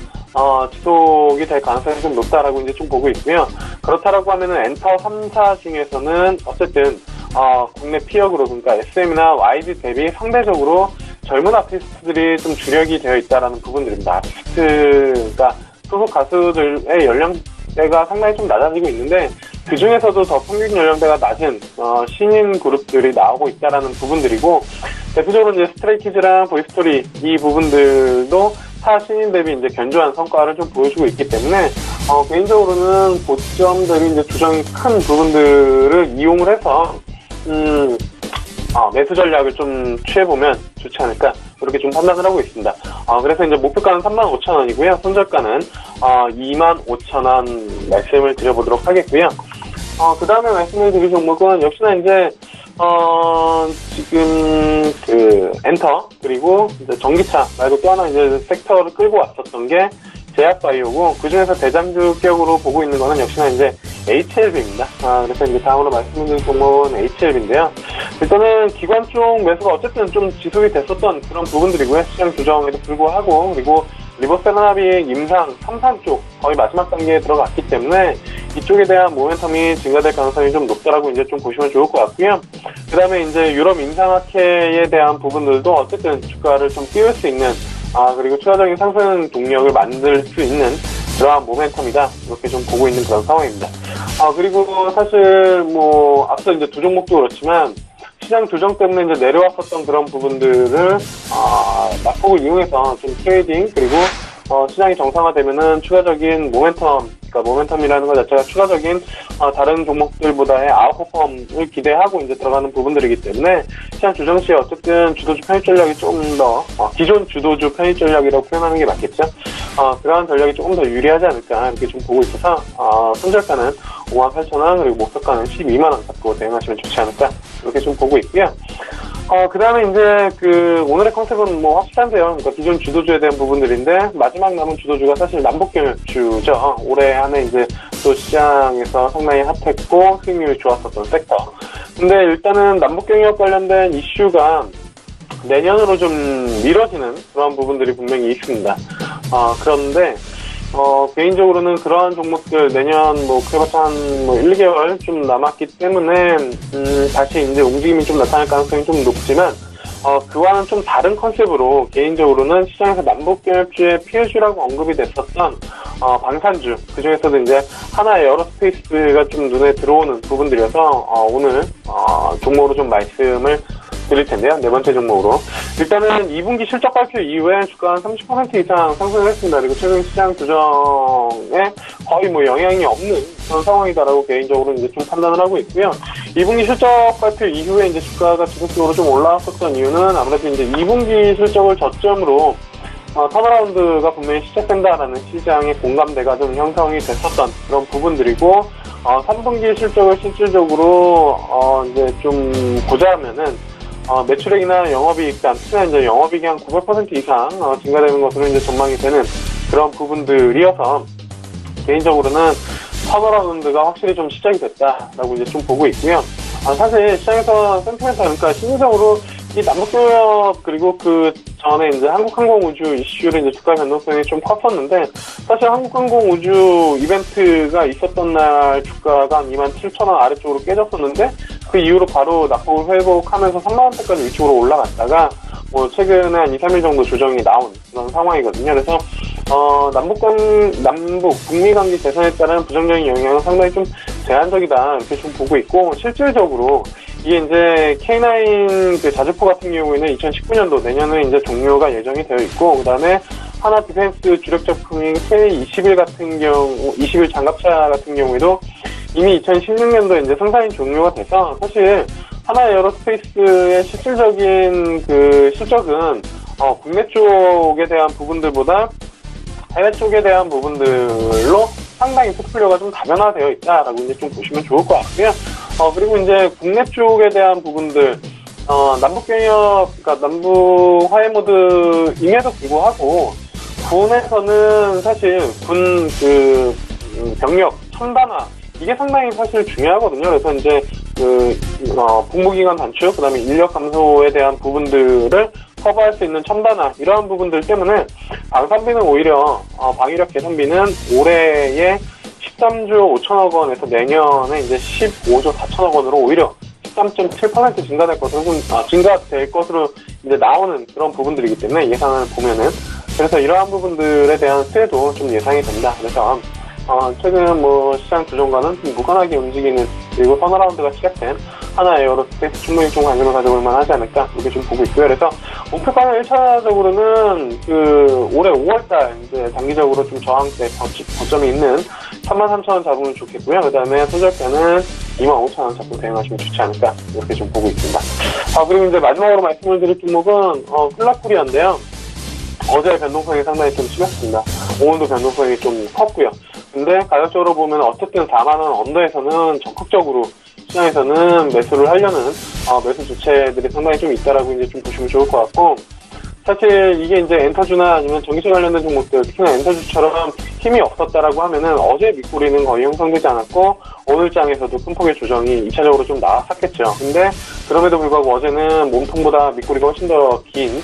지속이 될 가능성이 좀 높다라고 이제 좀 보고 있고요. 그렇다라고 하면은 엔터 3사 중에서는 어쨌든 국내 피어그룹, 그러니까 SM이나 YG 대비 상대적으로 젊은 아티스트들이 좀 주력이 되어 있다라는 부분들입니다. 아티스트가 소속 가수들의 연령대가 상당히 좀 낮아지고 있는데, 그 중에서도 더 평균 연령대가 낮은 신인 그룹들이 나오고 있다라는 부분들이고, 대표적으로 이제 스트레이키즈랑 보이스토리 이 부분들도 타 신인 대비 이제 견조한 성과를 좀 보여주고 있기 때문에 개인적으로는 고점 대비 이제 조정이 큰 부분들을 이용을 해서 매수 전략을 좀 취해보면 좋지 않을까, 그렇게 좀 판단을 하고 있습니다. 그래서 이제 목표가는 35,000원이고요. 손절가는 25,000원 말씀을 드려보도록 하겠고요. 그 다음에 말씀을 드릴 종목은 역시나 이제 지금 그 엔터 그리고 이제 전기차 말고 또 하나 이제 섹터를 끌고 왔었던 게 제약바이오고, 그 중에서 대장주격으로 보고 있는 거는 역시나 이제 HLB입니다. 그래서 이제 다음으로 말씀드릴 종목은 HLB인데요. 일단은 기관 쪽 매수가 어쨌든 좀 지속이 됐었던 그런 부분들이고요. 시장 조정에도 불구하고, 그리고 리버세라나비 임상 3산 쪽 거의 마지막 단계에 들어갔기 때문에 이쪽에 대한 모멘텀이 증가될 가능성이 좀 높다라고 이제 좀 보시면 좋을 것 같고요. 그 다음에 이제 유럽 임상학회에 대한 부분들도 어쨌든 주가를 좀 띄울 수 있는, 그리고 추가적인 상승 동력을 만들 수 있는 그러한 모멘텀이다, 이렇게 좀 보고 있는 그런 상황입니다. 그리고 사실 뭐 앞서 이제 두 종목도 그렇지만 시장 조정 때문에 이제 내려왔었던 그런 부분들을 낙폭을 이용해서 좀 트레이딩, 그리고 시장이 정상화되면은 추가적인 모멘텀, 그러니까 모멘텀이라는 것 자체가 추가적인 다른 종목들보다의 아웃퍼폼을 기대하고 이제 들어가는 부분들이기 때문에 시장 조정 시에 어쨌든 주도주 편입 전략이 좀 더 기존 주도주 편입 전략이라고 표현하는 게 맞겠죠. 그러한 전략이 조금 더 유리하지 않을까, 이렇게 좀 보고 있어서 손절가는 58,000원, 그리고 목표가는 120,000원 갖고 대응하시면 좋지 않을까, 이렇게 좀 보고 있고요. 그 다음에 이제 오늘의 컨셉은 뭐 확실한데요. 그러니까 기존 주도주에 대한 부분들인데, 마지막 남은 주도주가 사실 남북경협주죠. 올해 안에 이제 또 시장에서 상당히 핫했고 수익률이 좋았었던 섹터. 근데 일단은 남북경협 관련된 이슈가 내년으로 좀 미뤄지는 그런 부분들이 분명히 있습니다. 그런데 개인적으로는 그러한 종목들 내년 그래봤자 한 1, 2개월 좀 남았기 때문에 다시 이제 움직임이 좀 나타날 가능성이 좀 높지만, 그와는 좀 다른 컨셉으로 개인적으로는 시장에서 남북경협주의 피해주라고 언급이 됐었던 방산주, 그 중에서도 이제 하나의 에어로스페이스가 좀 눈에 들어오는 부분들이어서 오늘 종목으로 좀 말씀을 드릴 텐데요. 네 번째 종목으로. 일단은 2분기 실적 발표 이후에 주가가 한 30% 이상 상승을 했습니다. 그리고 최근 시장 조정에 거의 영향이 없는 그런 상황이다라고 개인적으로 이제 좀 판단을 하고 있고요. 2분기 실적 발표 이후에 이제 주가가 지속적으로 좀 올라왔었던 이유는 아무래도 이제 2분기 실적을 저점으로 턴어라운드가 분명히 시작된다라는 시장의 공감대가 좀 형성이 됐었던 그런 부분들이고, 3분기 실적을 실질적으로 이제 좀 보자 하면은 매출액이나 영업이익 단, 특히나 이제 영업이익이 한 900% 이상 증가되는 것으로 이제 전망이 되는 그런 부분들이어서 개인적으로는 턴어라운드가 확실히 좀 시작이 됐다라고 이제 좀 보고 있고요. 사실 시장에서 센티멘트, 그러니까 심리적으로 이 남북경협 그리고 그 전에 이제 한국항공우주 이슈를 이제 주가 변동성이 좀 컸었는데, 사실 한국항공우주 이벤트가 있었던 날 주가가 한 27,000원 아래쪽으로 깨졌었는데, 그 이후로 바로 낙폭을 회복하면서 3만원대까지 위쪽으로 올라갔다가 최근에 한 2, 3일 정도 조정이 나온 그런 상황이거든요. 그래서 북미 관계 개선에 따른 부정적인 영향은 상당히 좀 제한적이다, 이렇게 좀 보고 있고, 실질적으로 이게 이제 K9 그 자주포 같은 경우에는 2019년도 내년에 이제 종료가 예정이 되어 있고, 그 다음에 하나 디펜스 주력 제품인 K21 같은 경우, 21 장갑차 같은 경우에도 이미 2016년도에 이제 생산이 종료가 돼서 사실 하나 에어로스페이스의 실질적인 그 실적은 국내 쪽에 대한 부분들보다 해외 쪽에 대한 부분들로 상당히 포트폴리오가 좀 다변화되어 있다라고 이제 좀 보시면 좋을 것 같고요. 그리고 이제 국내 쪽에 대한 부분들, 남북 경협, 그러니까 남북 화해 모드임에도 불구하고 군에서는 사실 군 그 병력 첨단화 이게 상당히 사실 중요하거든요. 그래서 이제 복무기간 단축, 그다음에 인력 감소에 대한 부분들을 커버할 수 있는 첨단화 이러한 부분들 때문에 방산비는 오히려 방위력 개선비는 올해에 13조 5천억 원에서 내년에 이제 15조 4천억 원으로 오히려 13.7% 증가될 것으로 이제 나오는 그런 부분들이기 때문에 예상을 보면은 그래서 이러한 부분들에 대한 수혜도 좀 예상이 된다. 그래서 최근 시장 조정과는 좀 무관하게 움직이는 그리고 턴어라운드가 시작된 하나 에어로스페이스 충분히 좀 관심을 가져볼 만하지 않을까 이렇게 좀 보고 있고요. 그래서 목표가는 1차적으로는 올해 5월달 이제 단기적으로 좀 저항대 거점이 있는 33,000원 잡으면 좋겠고요. 그 다음에 손절가는 25,000원 잡고 대응하시면 좋지 않을까 이렇게 좀 보고 있습니다. 그리고 이제 마지막으로 말씀을 드릴 종목은 플라코리아인데요. 어제 변동성이 상당히 좀 심했습니다. 오늘도 변동성이 좀 컸고요. 근데 가격적으로 보면 어쨌든 4만원 언더에서는 적극적으로 시장에서는 매수를 하려는 매수 주체들이 상당히 좀 있다라고 이제 좀 보시면 좋을 것 같고, 사실 이게 이제 엔터주나 아니면 전기차 관련된 종목들, 특히나 엔터주처럼 힘이 없었다라고 하면은 어제 밑꼬리는 거의 형성되지 않았고 오늘 장에서도 큰 폭의 조정이 2차적으로 좀 나왔었겠죠. 근데 그럼에도 불구하고 어제는 몸통보다 밑꼬리가 훨씬 더 긴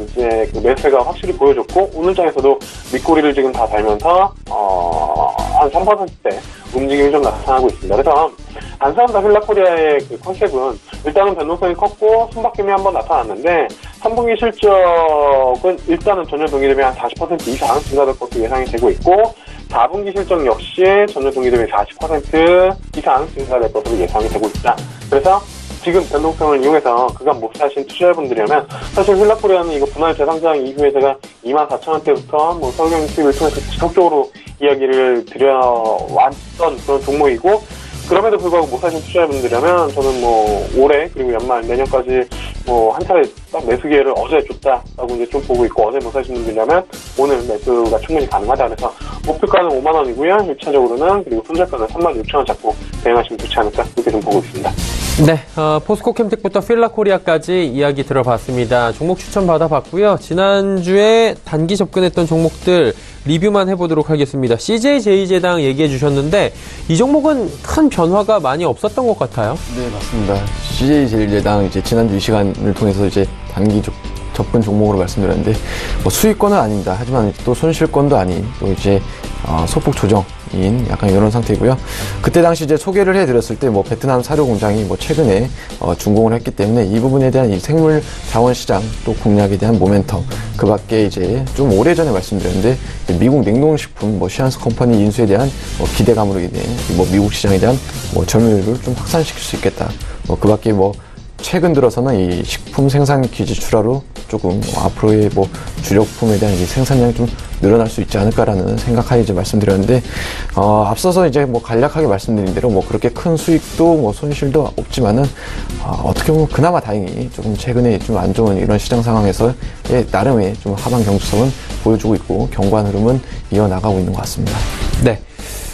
이제 그 매수가 확실히 보여줬고 오늘 장에서도 밑꼬리를 지금 다 달면서 한 3%대 움직임이 좀 나타나고 있습니다. 그래서 안산다 휠라코리아의 그 컨셉은 일단은 변동성이 컸고 순박김이 한번 나타났는데 3분기 실적은 일단은 전년 동기 대비 한 40% 이상 증가될 것으로 예상이 되고 있고 4분기 실적 역시 전년 동기 대비 40% 이상 증가될 것으로 예상이 되고 있다. 그래서 지금 변동성을 이용해서 그간 못 사신 투자자분들이라면 사실 휠라코리아는 이거 분할 재상장 이후에 제가 24,000원대부터 서울경제 TV를 통해서 지속적으로 이야기를 드려왔던 그런 종목이고 그럼에도 불구하고 못 사신 투자자분들이라면 저는 올해 그리고 연말 내년까지 한 차례 딱 매수 기회를 어제 줬다라고 이제 좀 보고 있고 어제 못 사신 분들이라면 오늘 매수가 충분히 가능하다. 그래서 목표가는 5만 원이고요. 1차적으로는 그리고 손절가는 36,000원 잡고 대응하시면 좋지 않을까 이렇게 좀 보고 있습니다. 네, 포스코 캠텍부터 필라코리아까지 이야기 들어봤습니다. 종목 추천 받아봤고요. 지난주에 단기 접근했던 종목들 리뷰만 해보도록 하겠습니다. CJ제이제당 얘기해 주셨는데 이 종목은 큰 변화가 많이 없었던 것 같아요. 네, 맞습니다. CJ제일제당 이제 지난주 이 시간을 통해서 이제 단기 접근 종목으로 말씀드렸는데 수익권은 아닙니다. 하지만 또 손실권도 아닌 또 이제 소폭 조정인 약간 이런 상태이고요. 그때 당시 이제 소개를 해드렸을 때 베트남 사료 공장이 최근에 준공을 했기 때문에 이 부분에 대한 이 생물 자원 시장 또 공략에 대한 모멘텀 그 밖에 이제 좀 오래전에 말씀드렸는데 미국 냉동식품 시안스 컴퍼니 인수에 대한 기대감으로 인해 미국 시장에 대한 점유율을 좀 확산시킬 수 있겠다. 그 밖에 최근 들어서는 이 식품 생산 기지 출하로 조금 앞으로의 주력품에 대한 이 생산량이 좀 늘어날 수 있지 않을까라는 생각하에 이제 말씀드렸는데 앞서서 이제 간략하게 말씀드린 대로 그렇게 큰 수익도 손실도 없지만은 어떻게 보면 그나마 다행히 조금 최근에 좀 안 좋은 이런 시장 상황에서의 나름의 좀 하방 경주성은 보여주고 있고 견고한 흐름은 이어나가고 있는 것 같습니다. 네.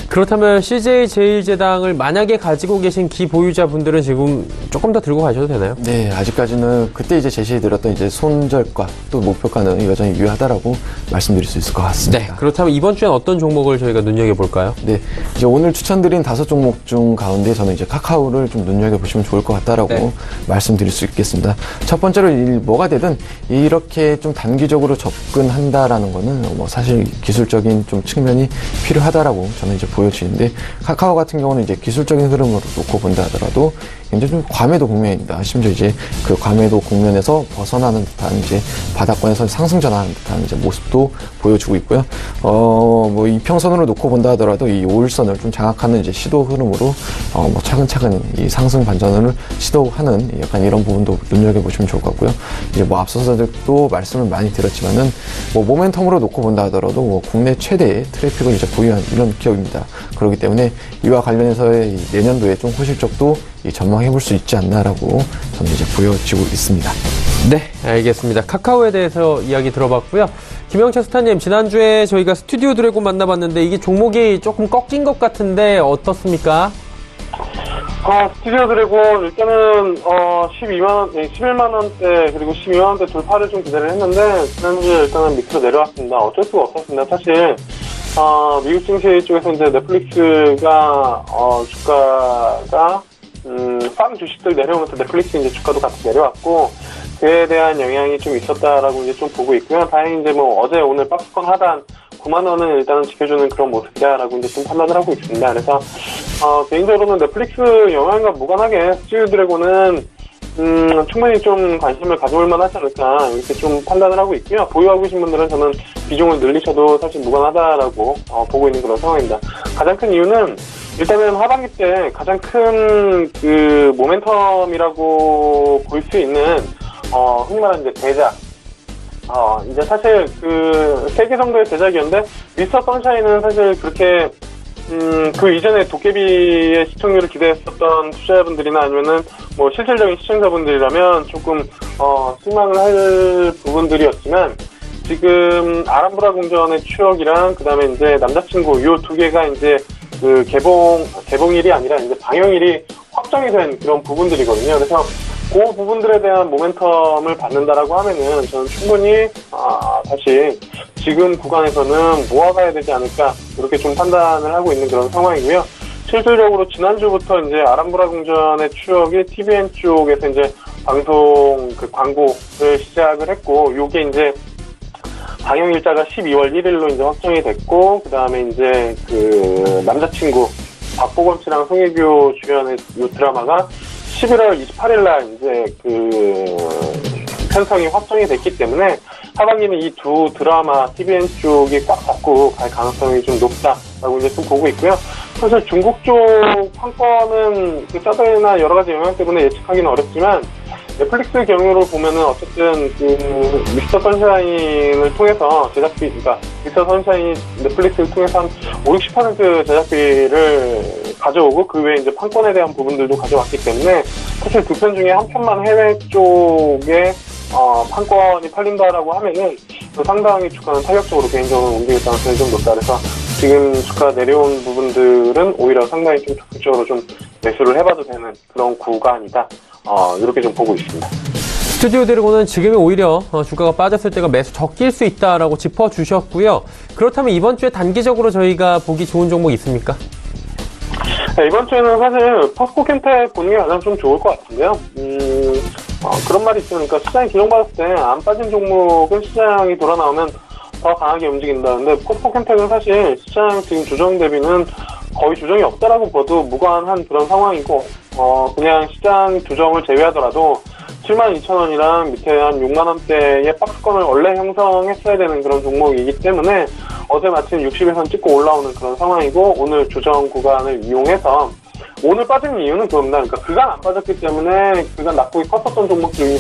그렇다면 CJ제일제당을 만약에 가지고 계신 기보유자분들은 지금 조금 더 들고 가셔도 되나요? 네, 아직까지는 그때 이제 제시해드렸던 이제 손절가 또 목표가는 여전히 유효하다라고 말씀드릴 수 있을 것 같습니다. 네, 그렇다면 이번 주엔 어떤 종목을 저희가 눈여겨볼까요? 네, 이제 오늘 추천드린 5종목 중 가운데 저는 이제 카카오를 좀 눈여겨보시면 좋을 것 같다라고 말씀드릴 수 있겠습니다. 첫 번째로 뭐가 되든 이렇게 좀 단기적으로 접근한다라는 거는 사실 기술적인 좀 측면이 필요하다라고 저는 이제 보여지는데 카카오 같은 경우는 이제 기술적인 흐름으로 놓고 본다 하더라도 굉장히 좀 과매도 국면입니다. 심지어 이제 그 과매도 국면에서 벗어나는 듯한 이제 바닥권에서 상승 전환하는 듯한 이제 모습도 보여주고 있고요. 뭐 이평선으로 놓고 본다 하더라도 이 5일선을 좀 장악하는 이제 시도 흐름으로 뭐 차근차근 이 상승 반전을 시도하는 약간 이런 부분도 눈여겨보시면 좋을 것 같고요. 이제 뭐 앞서서도 말씀을 많이 드렸지만은 뭐 모멘텀으로 놓고 본다 하더라도 뭐 국내 최대의 트래픽을 이제 보유한 이런 기업입니다. 그렇기 때문에 이와 관련해서의 내년도에 좀 호실적도 전망해 볼 수 있지 않나라고 저는 이제 보여지고 있습니다. 네, 알겠습니다. 카카오에 대해서 이야기 들어봤고요. 김영철 스타님, 지난주에 저희가 스튜디오 드래곤 만나봤는데 이게 종목이 조금 꺾인 것 같은데 어떻습니까? 스튜디오 드래곤 일단은 11만 원대 그리고 12만 원대 돌파를 좀 기대를 했는데 지난주에 일단은 밑으로 내려왔습니다. 어쩔 수가 없었습니다. 사실 미국 증시 쪽에서 이제 넷플릭스가 주가가 싼 주식들 내려오면서 넷플릭스 이제 주가도 같이 내려왔고 그에 대한 영향이 좀 있었다라고 이제 좀 보고 있고요. 다행히 이제 뭐 어제 오늘 박스권 하단 9만 원은 일단은 지켜주는 그런 모습이다라고 이제 좀 판단을 하고 있습니다. 그래서 개인적으로는 넷플릭스 영향과 무관하게 스튜디오 드래곤은 충분히 좀 관심을 가져볼 만하지 않을까 이렇게 좀 판단을 하고 있고요. 보유하고 계신 분들은 저는 비중을 늘리셔도 사실 무관하다라고 보고 있는 그런 상황입니다. 가장 큰 이유는 일단은 하반기 때 가장 큰 그 모멘텀이라고 볼 수 있는 흔히 말하는 이제 대작. 이제 사실 그 3개 정도의 대작이었는데 미스터 선샤인은 사실 그렇게 그 이전에 도깨비의 시청률을 기대했었던 투자자분들이나 아니면은 뭐 실질적인 시청자분들이라면 조금 실망을 할 부분들이었지만 지금 아람브라 궁전의 추억이랑 그다음에 이제 남자친구 요 두 개가 이제 그 개봉일이 아니라 이제 방영일이 확정이 된 그런 부분들이거든요. 그래서 그 부분들에 대한 모멘텀을 받는다라고 하면은 저는 충분히 다시 지금 구간에서는 모아가야 되지 않을까 그렇게 좀 판단을 하고 있는 그런 상황이고요. 실질적으로 지난주부터 이제 아람브라 궁전의 추억이 TVN 쪽에서 이제 방송 그 광고를 시작을 했고 요게 이제 방영 일자가 12월 1일로 이제 확정이 됐고 그다음에 이제 그 남자친구 박보검 씨랑 송혜교 주연의 이 드라마가 11월 28일 날 이제 그 편성이 확정이 됐기 때문에 하반기는 이 두 드라마 TVN 쪽이 꽉 잡고 갈 가능성이 좀 높다라고 이제 좀 보고 있고요. 사실 중국 쪽 판권은 그 사드나 여러 가지 영향 때문에 예측하기는 어렵지만 넷플릭스 경우로 보면은 어쨌든 그 미스터 선샤인을 통해서 그러니까 미스터 선샤인이 넷플릭스를 통해서 한 50~60% 제작비를 가져오고 그 외에 이제 판권에 대한 부분들도 가져왔기 때문에 사실 두 편 중에 한 편만 해외 쪽에 판권이 팔린다라고 하면은 상당히 주가는 타격적으로 개인적으로 움직일 가능성이 좀 높다. 그래서 지금 주가 내려온 부분들은 오히려 상당히 좀 적극적으로 좀 매수를 해봐도 되는 그런 구간이다. 이렇게 좀 보고 있습니다. 스튜디오 드래곤은 지금이 오히려 주가가 빠졌을 때가 매수 적길 수 있다라고 짚어주셨고요. 그렇다면 이번 주에 단기적으로 저희가 보기 좋은 종목 있습니까? 네, 이번 주에는 사실 포스코 캠텍 보는 게 가장 좀 좋을 것 같은데요. 그런 말이 있으니까 시장이 기존받았을 때 안 빠진 종목은 시장이 돌아 나오면 더 강하게 움직인다. 근데 포스코 캠텍은 사실 시장 지금 조정 대비는 거의 조정이 없다라고 봐도 무관한 그런 상황이고, 그냥 시장 조정을 제외하더라도 72,000원이랑 밑에 한 6만원대의 박스권을 원래 형성했어야 되는 그런 종목이기 때문에 어제 마침 60일선 찍고 올라오는 그런 상황이고, 오늘 조정 구간을 이용해서 오늘 빠진 이유는 그겁니다. 그러니까 그간 안 빠졌기 때문에 그간 낙폭이 컸었던 종목들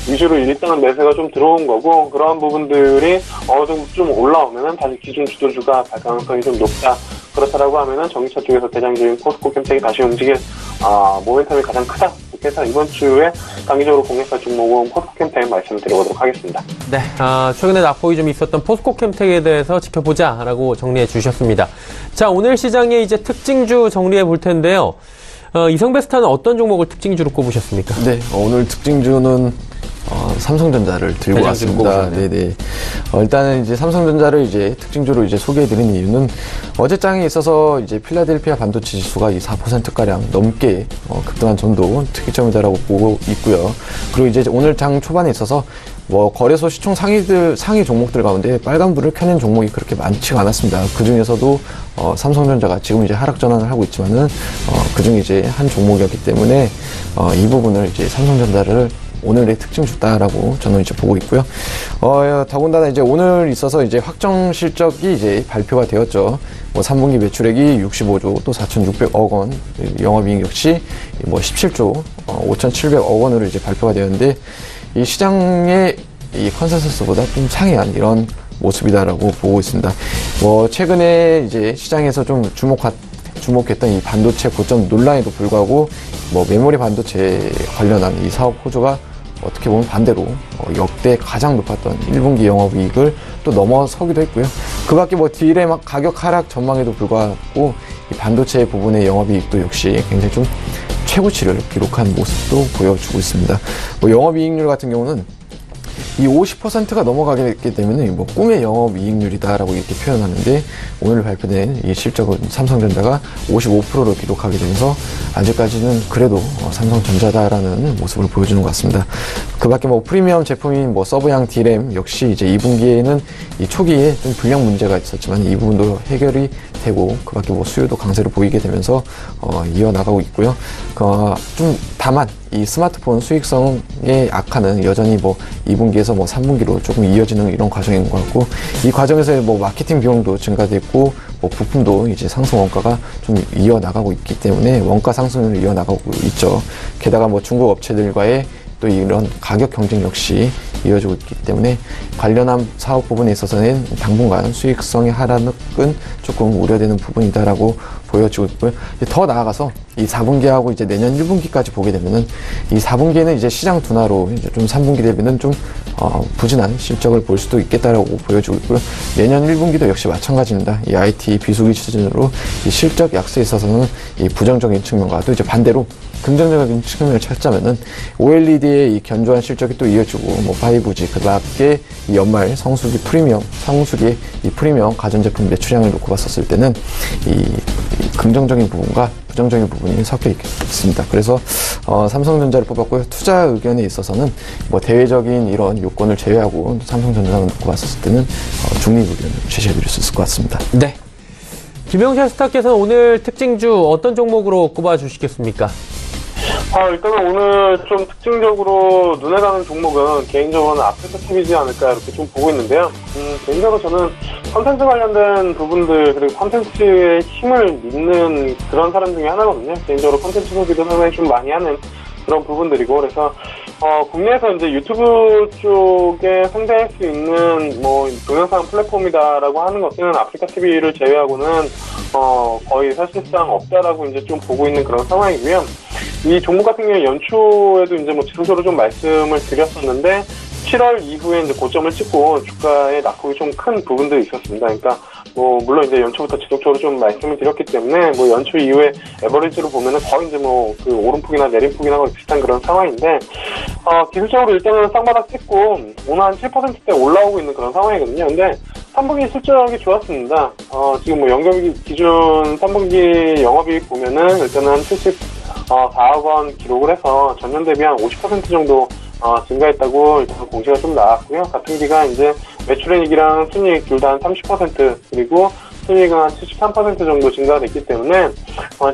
위주로 일단은 매수가 좀 들어온 거고, 그러한 부분들이 어느 정도 좀 올라오면은 다시 기준 주도주가 갈 가능성이 좀 높다. 그렇다라고 하면은 전기차 쪽에서 대장주인 포스코 캠텍이 다시 움직일 모멘텀이 가장 크다. 이렇게 해서 이번 주에 단기적으로 공략할 종목은 포스코 캠텍 말씀드려보도록 하겠습니다. 네, 최근에 낙폭이 좀 있었던 포스코 캠텍에 대해서 지켜보자라고 정리해 주셨습니다. 자, 오늘 시장의 이제 특징주 정리해 볼 텐데요. 이성베스타는 어떤 종목을 특징주로 꼽으셨습니까? 네, 오늘 특징주는 삼성전자를 들고 왔습니다. 네네. 일단은 이제 삼성전자를 이제 특징주로 이제 소개해드린 이유는 어제장에 있어서 이제 필라델피아 반도체 지수가 이 4%가량 넘게 급등한 점도 특이점이다라고 보고 있고요. 그리고 이제 오늘 장 초반에 있어서 뭐 거래소 시총 상위 종목들 가운데 빨간불을 켜낸 종목이 그렇게 많지가 않았습니다. 그 중에서도 삼성전자가 지금 이제 하락 전환을 하고 있지만은 그 중에 이제 한 종목이었기 때문에 이 부분을 이제 삼성전자를 오늘의 특징 줬다라고 저는 이제 보고 있고요. 더군다나 이제 오늘 있어서 이제 확정 실적이 이제 발표가 되었죠. 뭐 3분기 매출액이 65조 또 4,600억 원, 영업이익 역시 뭐 17조 5,700억 원으로 이제 발표가 되었는데 이 시장의 이 컨센서스보다 좀 상회한 이런 모습이다라고 보고 있습니다. 뭐 최근에 이제 시장에서 좀 주목했던 이 반도체 고점 논란에도 불구하고 뭐 메모리 반도체 관련한 이 사업 호조가 어떻게 보면 반대로 역대 가장 높았던 1분기 영업이익을 또 넘어서기도 했고요. 그 밖에 뭐 디램 가격 하락 전망에도 불구하고 이 반도체 부분의 영업이익도 역시 굉장히 좀 최고치를 기록한 모습도 보여주고 있습니다. 뭐 영업이익률 같은 경우는 이 50%가 넘어가게 됐기 때문에 뭐 꿈의 영업이익률이다라고 이렇게 표현하는데 오늘 발표된 이 실적은 삼성전자가 55%를 기록하게 되면서 아직까지는 그래도 삼성전자다라는 모습을 보여주는 것 같습니다. 그 밖에 뭐 프리미엄 제품인 뭐 서브양 디램 역시 이제 2분기에는 이 초기에 좀 불량 문제가 있었지만 이 부분도 해결이 되고 그 밖에 뭐 수요도 강세로 보이게 되면서 이어나가고 있고요. 좀 다만 이 스마트폰 수익성의 악화는 여전히 뭐 2분기에서 뭐 3분기로 조금 이어지는 이런 과정인 것 같고 이 과정에서 뭐 마케팅 비용도 증가됐고 뭐 부품도 이제 상승 원가가 좀 이어나가고 있기 때문에 원가 상승을 이어나가고 있죠. 게다가 뭐 중국 업체들과의 또 이런 가격 경쟁 역시 이어지고 있기 때문에 관련한 사업 부분에 있어서는 당분간 수익성의 하락은 조금 우려되는 부분이다라고 보여지고 있고요. 더 나아가서 이 4분기하고 이제 내년 1분기까지 보게 되면은 이 4분기에는 이제 시장 둔화로 이제 좀 3분기 대비는 좀 부진한 실적을 볼 수도 있겠다라고 보여지고 있고요. 내년 1분기도 역시 마찬가지입니다. 이 IT 비수기 시즌으로 이 실적 약세에 있어서는 이 부정적인 측면과 또 이제 반대로 긍정적인 측면을 찾자면은 OLED의 이 견조한 실적이 또 이어지고 뭐 5G 그 밖에 이 연말 성수기 이 프리미엄 가전제품 매출량을 놓고 봤었을 때는 이 긍정적인 부분과 부정적인 부분이 섞여 있습니다. 그래서 삼성전자를 뽑았고요. 투자 의견에 있어서는 뭐 대외적인 이런 요건을 제외하고 삼성전자를 놓고 봤었을 때는 중립 의견을 제시해드릴 수 있을 것 같습니다. 네. 김영철 스타께서는 오늘 특징주 어떤 종목으로 꼽아주시겠습니까? 일단은 오늘 좀 특징적으로 눈에 가는 종목은 개인적으로는 아프리카 TV지 않을까 이렇게 좀 보고 있는데요. 개인적으로 저는 컨텐츠 관련된 부분들 그리고 컨텐츠의 힘을 믿는 그런 사람 중에 하나거든요. 개인적으로 컨텐츠 소비도 상당히 좀 많이 하는 그런 부분들이고 그래서 국내에서 이제 유튜브 쪽에 상대할 수 있는 뭐 동영상 플랫폼이다라고 하는 것은 아프리카 TV를 제외하고는 거의 사실상 없다라고 이제 좀 보고 있는 그런 상황이고요. 이 종목 같은 경우에 연초에도 이제 뭐 지속적으로 좀 말씀을 드렸었는데 7월 이후에 이제 고점을 찍고 주가의 낙폭이 좀 큰 부분들이 있었습니다. 그러니까 뭐 물론 이제 연초부터 지속적으로 좀 말씀을 드렸기 때문에 뭐 연초 이후에 에버리지로 보면은 거의 이제 뭐 그 오름폭이나 내림폭이나 거의 비슷한 그런 상황인데 기술적으로 일단은 쌍바닥 찍고 오늘 한 7%대 올라오고 있는 그런 상황이거든요. 근데 3분기 실적이 좋았습니다. 지금 뭐 연결 기준 3분기 영업이익 보면은 일단은 한 74억 원 기록을 해서 전년 대비 한 50% 정도 증가했다고 일단 공시가 좀 나왔고요. 같은 기간 이제 매출이익이랑 순이익 둘 다 한 30% 그리고 순이익은 한 73% 정도 증가됐기 때문에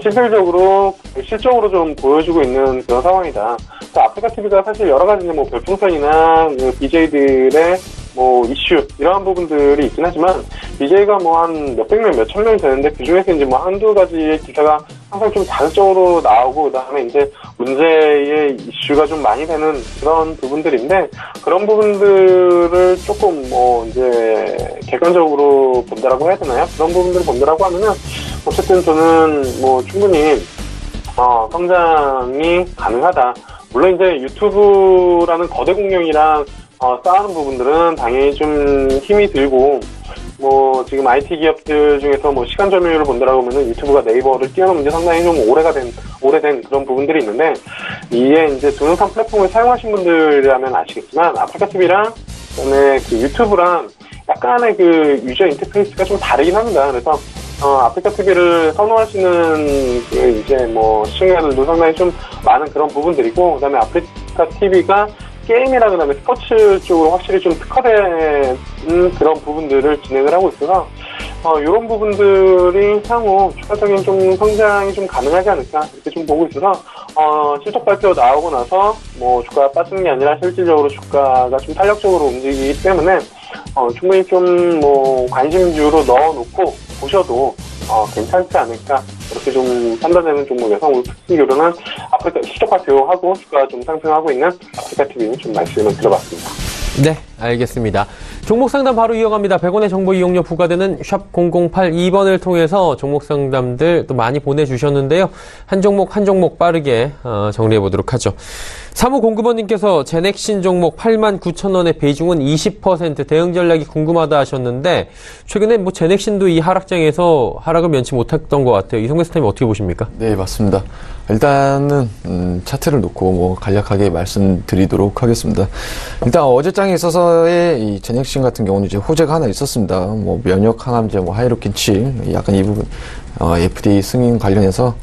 실질적으로 좀 보여주고 있는 그런 상황이다. 아프리카 TV가 사실 여러 가지 뭐 별풍선이나 BJ들의 뭐 이슈 이러한 부분들이 있긴 하지만 BJ가 뭐 한 몇백 명, 몇천 명 되는데 그 중에서 이제 뭐 한두 가지의 기사가 항상 좀 자극적으로 나오고 그다음에 이제 문제의 이슈가 좀 많이 되는 그런 부분들인데 그런 부분들을 조금 뭐 이제 객관적으로 본다라고 해야 되나요? 그런 부분들을 본다라고 하면은 어쨌든 저는 뭐 충분히 성장이 가능하다. 물론 이제 유튜브라는 거대 공룡이랑 쌓아는 부분들은 당연히 좀 힘이 들고 뭐 지금 IT 기업들 중에서 뭐 시간 점유율을 본다라고 하면은 유튜브가 네이버를 뛰어넘은 지 상당히 좀 오래된 그런 부분들이 있는데 이게 이제 동영상 플랫폼을 사용하신 분들이라면 아시겠지만 아프리카 TV랑 그다음에 그 유튜브랑 약간의 그 유저 인터페이스가 좀 다르긴 합니다. 그래서 아프리카 TV를 선호하시는 그 이제 뭐 시청자들도 상당히 좀 많은 그런 부분들이고 그다음에 아프리카 TV가 게임이나 그다음에 스포츠 쪽으로 확실히 좀 특화된 그런 부분들을 진행을 하고 있어서 이런 부분들이 향후 추가적인 좀 성장이 좀 가능하지 않을까 이렇게 좀 보고 있어서 실적 발표 나오고 나서 뭐 주가가 빠지는 게 아니라 실질적으로 주가가 좀 탄력적으로 움직이기 때문에 충분히 좀 뭐 관심주로 넣어놓고 보셔도 괜찮지 않을까 이렇게 좀 판단되는 종목에서 오늘 특징으로는 아프리카 실적 발표하고 주가가 좀 상승하고 있는 아프리카 TV 좀 말씀을 드려봤습니다. 네, 알겠습니다. 종목 상담 바로 이어갑니다. 100원의 정보 이용료 부과되는 샵 0082번을 통해서 종목 상담들 또 많이 보내주셨는데요. 한 종목 빠르게 정리해 보도록 하죠. 사무공급원님께서 제넥신 종목 89,000원의 비중은 20% 대응 전략이 궁금하다 하셨는데 최근에 뭐 제넥신도 이 하락장에서 하락을 면치 못했던 것 같아요. 이성배 스타님 어떻게 보십니까? 네, 맞습니다. 일단은 차트를 놓고 뭐 간략하게 말씀드리도록 하겠습니다. 일단 어제장에 있어서의 이 제넥신 같은 경우는 이제 호재가 하나 있었습니다. 뭐 면역 항암제, 뭐 하이로킨 7, 약간 이 부분 FDA 승인 관련해서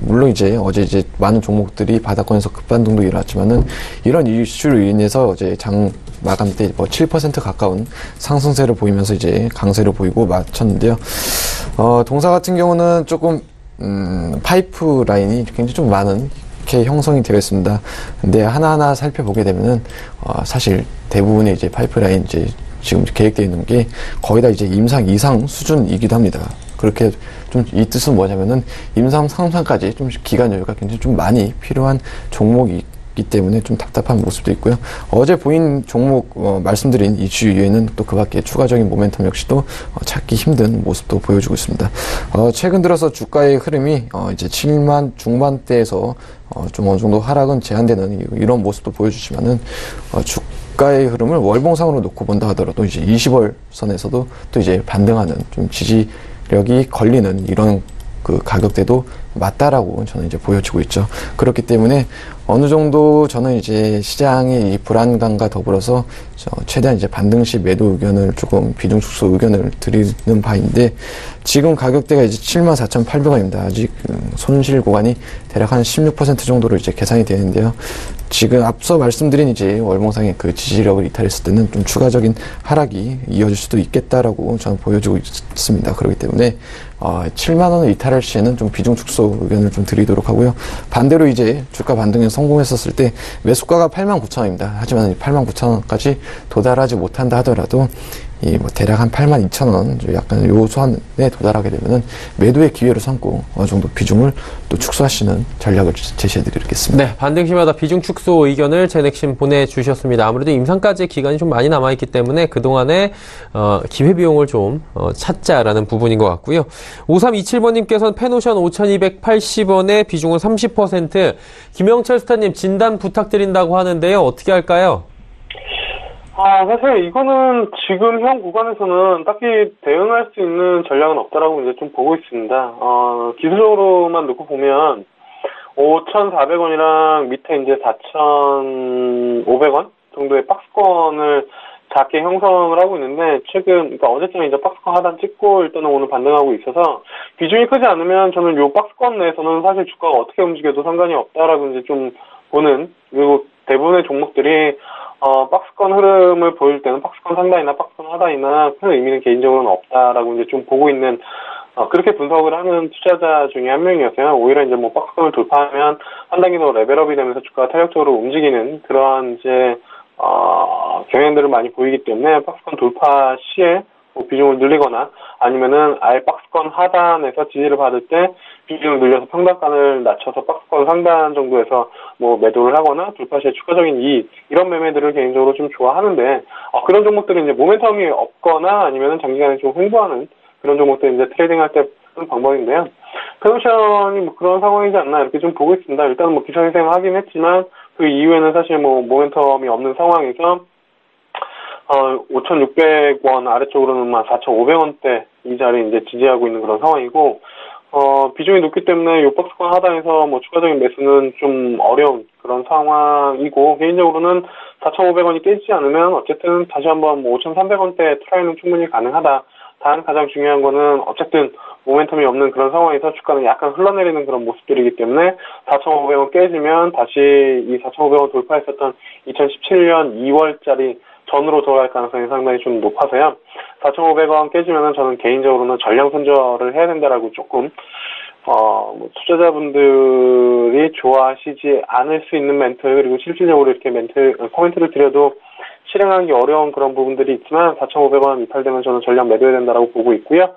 물론 이제 어제 이제 많은 종목들이 바닥권에서 급반등도 일어났지만은 이런 이슈로 인해서 이제 장 마감 때 뭐 7% 가까운 상승세를 보이면서 이제 강세를 보이고 마쳤는데요. 동사 같은 경우는 조금 파이프 라인이 굉장히 좀 많은 이렇게 형성이 되어 있습니다. 근데 하나하나 살펴보게 되면은 사실 대부분의 이제 파이프 라인 이제 지금 계획되어 있는 게 거의 다 이제 임상 이상 수준이기도 합니다. 그렇게 좀 이 뜻은 뭐냐면은 임상 상상까지 좀 기간 여유가 굉장히 좀 많이 필요한 종목이기 때문에 좀 답답한 모습도 있고요. 어제 보인 종목 말씀드린 이슈 이외에는 또 그 밖에 추가적인 모멘텀 역시도 찾기 힘든 모습도 보여주고 있습니다. 최근 들어서 주가의 흐름이 이제 7만 중반대에서 좀 어느 정도 하락은 제한되는 이런 모습도 보여주지만은 주가의 흐름을 월봉상으로 놓고 본다 하더라도 이제 20월 선에서도 또 이제 반등하는 좀 지지력이 걸리는 이런 그 가격대도 맞다라고 저는 이제 보여지고 있죠. 그렇기 때문에 어느 정도 저는 이제 시장의 이 불안감과 더불어서 최대한 이제 반등 시 매도 의견을 조금 비중 축소 의견을 드리는 바인데 지금 가격대가 이제 74,800원입니다. 아직 손실 구간이 대략 한 16% 정도로 이제 계산이 되는데요. 지금 앞서 말씀드린 이제 월봉상의 그 지지력을 이탈했을 때는 좀 추가적인 하락이 이어질 수도 있겠다라고 저는 보여주고 있습니다. 그렇기 때문에 7만 원을 이탈할 시에는 좀 비중 축소 의견을 좀 드리도록 하고요. 반대로 이제 주가 반등에 성공했었을 때 매수가가 89,000원입니다. 하지만 89,000원까지 도달하지 못한다 하더라도 뭐 대략 한 82,000원 약간 요 수완에 도달하게 되면은 매도의 기회로 삼고 어느 정도 비중을 또 축소하시는 전략을 제시해 드리겠습니다. 네, 반등 시마다 비중 축소 의견을 제넥신 보내주셨습니다. 아무래도 임상까지 기간이 좀 많이 남아있기 때문에 그동안에 기회비용을 좀 찾자라는 부분인 것 같고요. 5327번님께서는 페노션 5,280원에 비중은 30%. 김영철 스타님 진단 부탁드린다고 하는데요. 어떻게 할까요? 사실 이거는 지금 현 구간에서는 딱히 대응할 수 있는 전략은 없다라고 이제 좀 보고 있습니다. 기술적으로만 놓고 보면 5,400원이랑 밑에 이제 4,500원 정도의 박스권을 작게 형성을 하고 있는데 그러니까 어제쯤에 이제 박스권 하단 찍고 일단은 오늘 반등하고 있어서 비중이 크지 않으면 저는 요 박스권 내에서는 사실 주가가 어떻게 움직여도 상관이 없다라고 이제 좀 보는, 그리고 대부분의 종목들이 박스권 흐름을 보일 때는 박스권 상단이나 박스권 하단이나 큰 의미는 개인적으로는 없다라고 이제 좀 보고 있는, 그렇게 분석을 하는 투자자 중에 한 명이었어요. 오히려 이제 뭐 박스권을 돌파하면 한 단계 더 레벨업이 되면서 주가가 탄력적으로 움직이는 그러한 이제, 경향들을 많이 보이기 때문에 박스권 돌파 시에 뭐 비중을 늘리거나 아니면은 아예 박스권 하단에서 지지를 받을 때 비중을 늘려서 평단가를 낮춰서 박스권 상단 정도에서 뭐 매도를 하거나 돌파 시에 추가적인 이익, 이런 매매들을 개인적으로 좀 좋아하는데 그런 종목들은 이제 모멘텀이 없거나 아니면은 장기간에 좀 횡보하는 그런 종목들 이제 트레이딩할 때 쓰는 방법인데요. 페노션이 뭐 그런 상황이지 않나 이렇게 좀 보고 있습니다. 일단은 뭐 기초 희생을 하긴 했지만 그 이후에는 사실 뭐 모멘텀이 없는 상황에서 5,600원 아래쪽으로는 4,500원대 이 자리 이제 지지하고 있는 그런 상황이고, 비중이 높기 때문에 요 박스권 하단에서 뭐 추가적인 매수는 좀 어려운 그런 상황이고, 개인적으로는 4,500원이 깨지지 않으면 어쨌든 다시 한번 뭐 5,300원대 트라이는 충분히 가능하다. 단 가장 중요한 거는 어쨌든 모멘텀이 없는 그런 상황에서 주가는 약간 흘러내리는 그런 모습들이기 때문에 4,500원 깨지면 다시 이 4,500원 돌파했었던 2017년 2월짜리 전으로 돌아갈 가능성이 상당히 좀 높아서요. 4,500원 깨지면은 저는 개인적으로는 전량 손절을 해야 된다라고 조금 투자자분들이 좋아하시지 않을 수 있는 멘트, 그리고 실질적으로 이렇게 코멘트를 드려도 실행하기 어려운 그런 부분들이 있지만 4,500원 이탈되면 저는 전량 매도해야 된다라고 보고 있고요.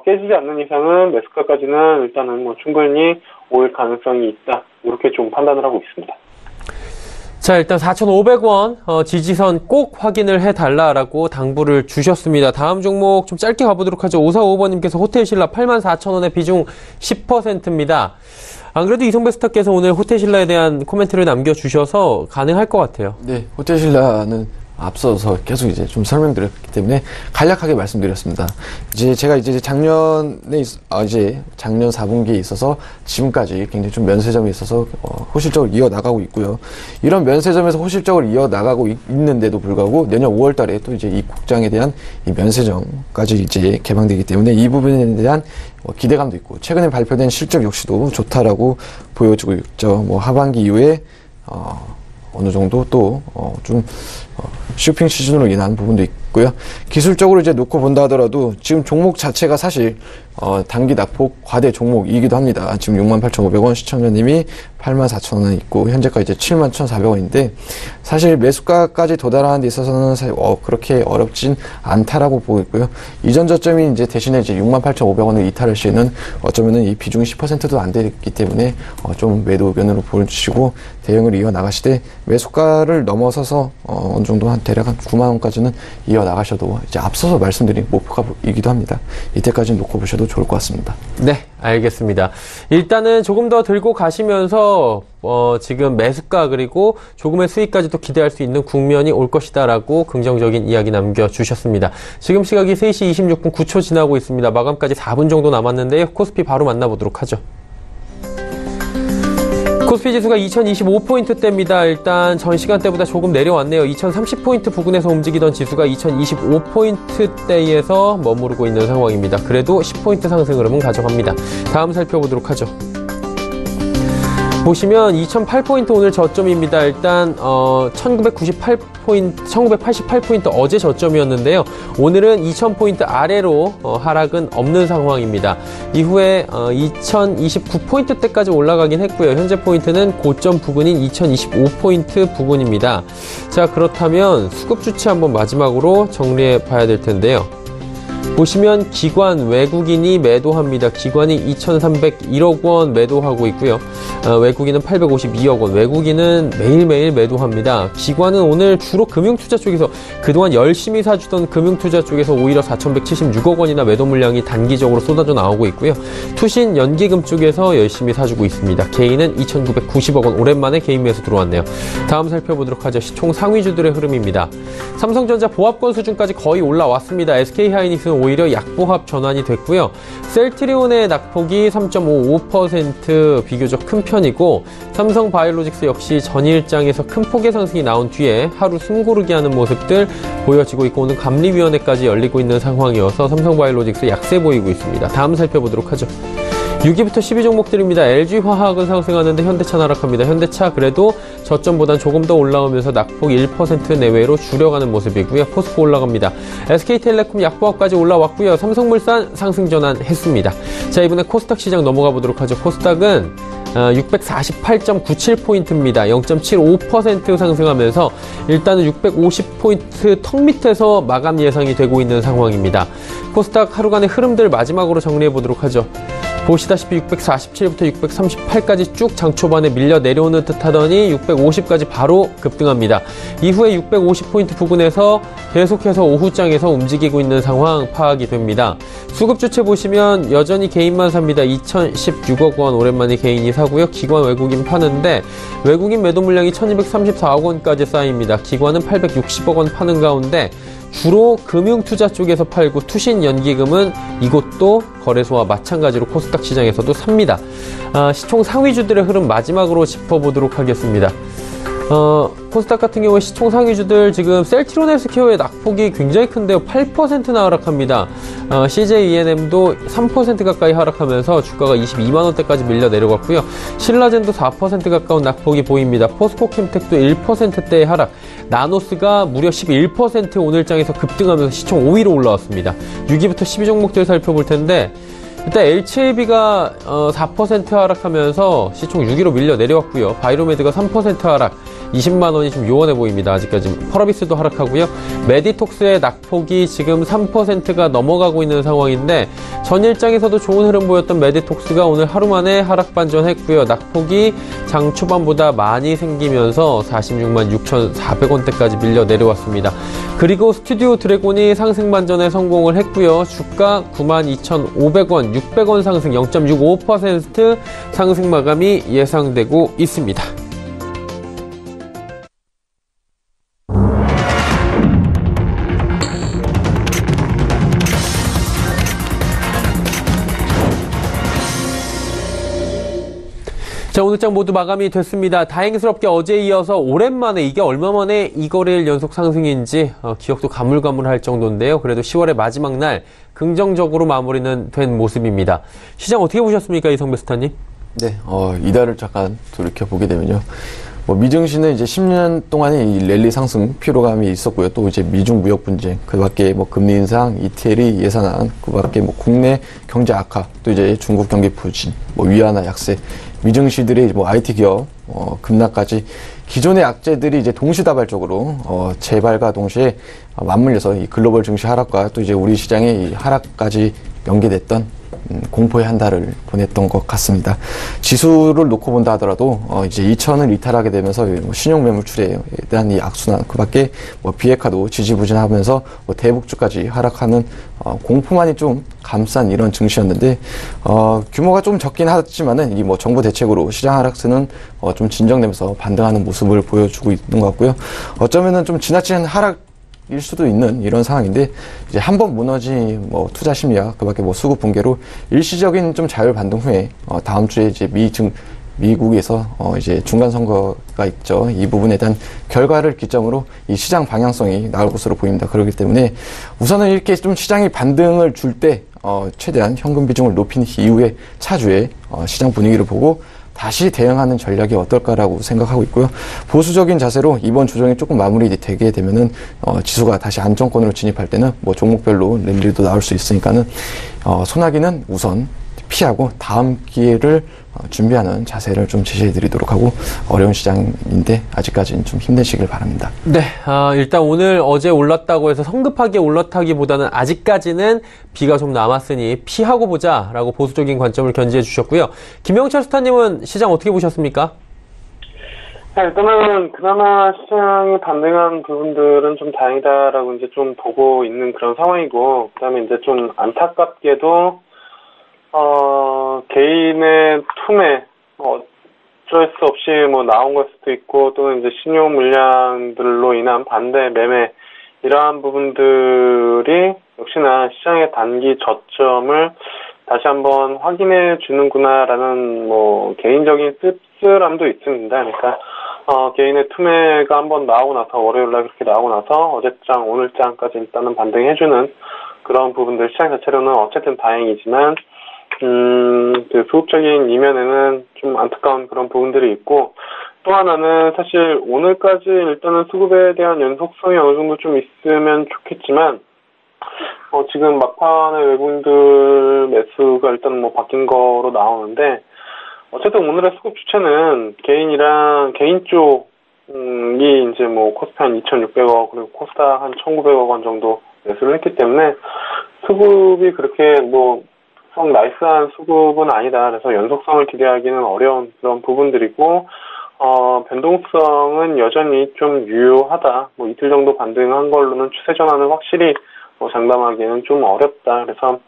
깨지지 않는 이상은 매수가까지는 일단은 충분히 올 가능성이 있다. 이렇게 좀 판단을 하고 있습니다. 자, 일단 4,500원 지지선 꼭 확인을 해달라라고 당부를 주셨습니다. 다음 종목 좀 짧게 가보도록 하죠. 5455번님께서 호텔신라 84,000원의 비중 10%입니다. 안 그래도 이성베스타께서 오늘 호텔신라에 대한 코멘트를 남겨주셔서 가능할 것 같아요. 네, 호텔신라는 앞서서 계속 이제 좀 설명드렸기 때문에 간략하게 말씀드렸습니다. 제가 작년 4분기에 있어서 지금까지 굉장히 좀 면세점이 있어서 호실적으로 이어나가고 있고요. 이런 면세점에서 호실적으로 이어나가고 있는데도 불구하고 내년 5월 달에 또 이제 입국장에 대한 이 면세점까지 이제 개방되기 때문에 이 부분에 대한 기대감도 있고, 최근에 발표된 실적 역시도 좋다라고 보여지고 있죠. 하반기 이후에 어느 정도 또 쇼핑 시즌으로 인한 부분도 있고요. 기술적으로 이제 놓고 본다 하더라도 지금 종목 자체가 사실 단기 낙폭 과대 종목이기도 합니다. 지금 68,500원, 시청자님이 84,000원 있고 현재까지 이제 71,400원인데 사실 매수가까지 도달하는 데 있어서는 사실 그렇게 어렵진 않다라고 보고 있고요. 이전 저점이 이제 대신에 이제 68,500원을 이탈할 수 있는 어쩌면은 이 비중이 10%도 안 되기 때문에 좀 매도 의견으로 보시고 대응을 이어 나가시되, 매수가를 넘어서서 어느 정도 대략 한 9만 원까지는 이어 나가셔도 이제 앞서서 말씀드린 목표가이기도 합니다. 이때까지는 놓고 보셔도 좋을 것 같습니다. 네, 알겠습니다. 일단은 조금 더 들고 가시면서 지금 매수가 그리고 조금의 수익까지도 기대할 수 있는 국면이 올 것이다라고 긍정적인 이야기 남겨주셨습니다. 지금 시각이 3시 26분 9초 지나고 있습니다. 마감까지 4분 정도 남았는데요. 코스피 바로 만나보도록 하죠. 코스피 지수가 2025포인트대입니다. 일단 전 시간대보다 조금 내려왔네요. 2030포인트 부근에서 움직이던 지수가 2025포인트대에서 머무르고 있는 상황입니다. 그래도 10포인트 상승 흐름은 가져갑니다. 다음 살펴보도록 하죠. 보시면 2008포인트 오늘 저점입니다. 일단 1988포인트 어제 저점이었는데요. 오늘은 2000포인트 아래로 하락은 없는 상황입니다. 이후에 2029포인트대까지 올라가긴 했고요. 현재 포인트는 고점 부근인 2025포인트 부근입니다. 자, 그렇다면 수급 주체 한번 마지막으로 정리해 봐야 될 텐데요. 보시면 기관 외국인이 매도합니다. 기관이 2,301억 원 매도하고 있고요. 외국인은 852억 원. 외국인은 매일매일 매도합니다. 기관은 오늘 주로 금융투자 쪽에서 그동안 열심히 사주던 금융투자 쪽에서 오히려 4,176억 원이나 매도 물량이 단기적으로 쏟아져 나오고 있고요. 투신 연기금 쪽에서 열심히 사주고 있습니다. 개인은 2,990억 원. 오랜만에 개인 매수 들어왔네요. 다음 살펴보도록 하죠. 시총 상위주들의 흐름입니다. 삼성전자 보합권 수준까지 거의 올라왔습니다. SK하이닉스는 오히려 약보합 전환이 됐고요. 셀트리온의 낙폭이 3.55% 비교적 큰 편이고, 삼성바이오로직스 역시 전일장에서 큰 폭의 상승이 나온 뒤에 하루 숨고르기 하는 모습들 보여지고 있고, 오늘 감리위원회까지 열리고 있는 상황이어서 삼성바이오로직스 약세 보이고 있습니다. 다음 살펴보도록 하죠. 6위부터 10위 종목들입니다. LG화학은 상승하는데 현대차 하락합니다. 현대차 그래도 저점보단 조금 더 올라오면서 낙폭 1% 내외로 줄여가는 모습이고요. 포스코 올라갑니다. SK텔레콤 약보합까지 올라왔고요. 삼성물산 상승 전환했습니다. 자, 이번에 코스닥 시장 넘어가 보도록 하죠. 코스닥은 648.97포인트입니다. 0.75% 상승하면서 일단은 650포인트 턱 밑에서 마감 예상이 되고 있는 상황입니다. 코스닥 하루간의 흐름들 마지막으로 정리해 보도록 하죠. 보시다시피 647부터 638까지 쭉 장 초반에 밀려 내려오는 듯 하더니 650까지 바로 급등합니다. 이후에 650포인트 부근에서 계속해서 오후장에서 움직이고 있는 상황 파악이 됩니다. 수급 주체 보시면 여전히 개인만 삽니다. 2016억 원 오랜만에 개인이 사고요. 기관 외국인 파는데 외국인 매도 물량이 1234억 원까지 쌓입니다. 기관은 860억 원 파는 가운데 주로 금융투자 쪽에서 팔고, 투신 연기금은 이곳도 거래소와 마찬가지로 코스닥 시장에서도 삽니다. 시총 상위주들의 흐름 마지막으로 짚어보도록 하겠습니다. 코스닥 같은 경우에 시총 상위주들 지금 셀트리온 헬스케어의 낙폭이 굉장히 큰데요. 8%나 하락합니다. CJ E&M도 3% 가까이 하락하면서 주가가 22만원대까지 밀려 내려갔고요. 신라젠도 4% 가까운 낙폭이 보입니다. 포스코 캠텍도 1%대의 하락, 나노스가 무려 11% 오늘장에서 급등하면서 시총 5위로 올라왔습니다. 6위부터 12종목들 살펴볼 텐데, 일단 LCAB가 4% 하락하면서 시총 6위로 밀려 내려왔고요. 바이로메드가 3% 하락, 20만원이 좀 요원해 보입니다. 아직까지. 펄어비스도 하락하고요. 메디톡스의 낙폭이 지금 3%가 넘어가고 있는 상황인데, 전일장에서도 좋은 흐름 보였던 메디톡스가 오늘 하루 만에 하락 반전했고요. 낙폭이 장 초반보다 많이 생기면서 46만 6,400원대까지 밀려 내려왔습니다. 그리고 스튜디오 드래곤이 상승 반전에 성공을 했고요. 주가 92,500원, 600원 상승 0.65% 상승 마감이 예상되고 있습니다. 자, 오늘 장 모두 마감이 됐습니다. 다행스럽게 어제에 이어서 오랜만에, 이게 얼마 만에 2거래일 연속 상승인지 기억도 가물가물할 정도인데요. 그래도 10월의 마지막 날 긍정적으로 마무리는 된 모습입니다. 시장 어떻게 보셨습니까, 이성배 스타님? 네, 이달을 잠깐 돌이켜보게 되면요. 미증시는 이제 10년 동안의 이 랠리 상승 피로감이 있었고요. 또 이제 미중 무역 분쟁, 그 밖에 금리 인상, ETL이 예산안, 그 밖에 국내 경제 악화, 또 이제 중국 경기 부진, 위안화 약세, 미증시들의 IT 기업, 급락까지 기존의 악재들이 이제 동시다발적으로, 재발과 동시에 맞물려서 이 글로벌 증시 하락과 또 이제 우리 시장의 이 하락까지 연계됐던 공포의 한 달을 보냈던 것 같습니다. 지수를 놓고 본다 하더라도 이제 2천을 이탈하게 되면서 신용 매물출에 대한 이 악순환, 그 밖에 비핵화도 지지부진하면서 대북주까지 하락하는 공포만이 좀 감싼 이런 증시였는데, 규모가 좀 적긴 하지만은 이 정부 대책으로 시장 하락세는 좀 진정되면서 반등하는 모습을 보여주고 있는 것 같고요. 어쩌면은 좀 지나친 일 수도 있는 이런 상황인데, 이제 한번 무너진 투자 심리와 그 밖에 수급 붕괴로 일시적인 좀 자율 반등 후에 다음 주에 이제 미국에서 이제 중간 선거가 있죠. 이 부분에 대한 결과를 기점으로 이 시장 방향성이 나올 것으로 보입니다. 그렇기 때문에 우선은 이렇게 좀 시장이 반등을 줄 때 최대한 현금 비중을 높인 이후에 차주에 시장 분위기를 보고 다시 대응하는 전략이 어떨까라고 생각하고 있고요. 보수적인 자세로 이번 조정이 조금 마무리되게 되면은 지수가 다시 안정권으로 진입할 때는 종목별로 랠리도 나올 수 있으니까는 소나기는 우선 피하고 다음 기회를 준비하는 자세를 좀 제시해드리도록 하고, 어려운 시장인데 아직까지는 좀 힘내시길 바랍니다. 네, 일단 오늘 어제 올랐다고 해서 성급하게 올랐다기보다는 아직까지는 비가 좀 남았으니 피하고 보자라고 보수적인 관점을 견지해 주셨고요. 김영철 스타님은 시장 어떻게 보셨습니까? 네, 일단은 그나마 시장이 반등한 부분들은 좀 다행이다라고 이제 좀 보고 있는 그런 상황이고, 그다음에 이제 좀 안타깝게도 개인의 투매, 어쩔 수 없이 나온 걸 수도 있고, 또는 이제 신용 물량들로 인한 반대 매매, 이러한 부분들이 역시나 시장의 단기 저점을 다시 한번 확인해 주는구나라는 개인적인 씁쓸함도 있습니다. 그러니까 개인의 투매가 한번 나오고 나서, 월요일날 그렇게 나오고 나서 어제장, 오늘장까지 일단은 반등해주는 그런 부분들, 시장 자체로는 어쨌든 다행이지만 그 수급적인 이면에는 좀 안타까운 그런 부분들이 있고, 또 하나는 사실 오늘까지 일단은 수급에 대한 연속성이 어느 정도 좀 있으면 좋겠지만, 지금 막판에 외국인들 매수가 일단 바뀐 거로 나오는데, 어쨌든 오늘의 수급 주체는 개인 쪽이 이제 코스피 한 2,600억, 그리고 코스닥 한 1,900억 원 정도 매수를 했기 때문에 수급이 그렇게 나이스한 수급은 아니다. 그래서 연속성을 기대하기는 어려운 그런 부분들이고, 변동성은 여전히 좀 유효하다. 이틀 정도 반등한 걸로는 추세 전환은 확실히 장담하기는 좀 어렵다. 그래서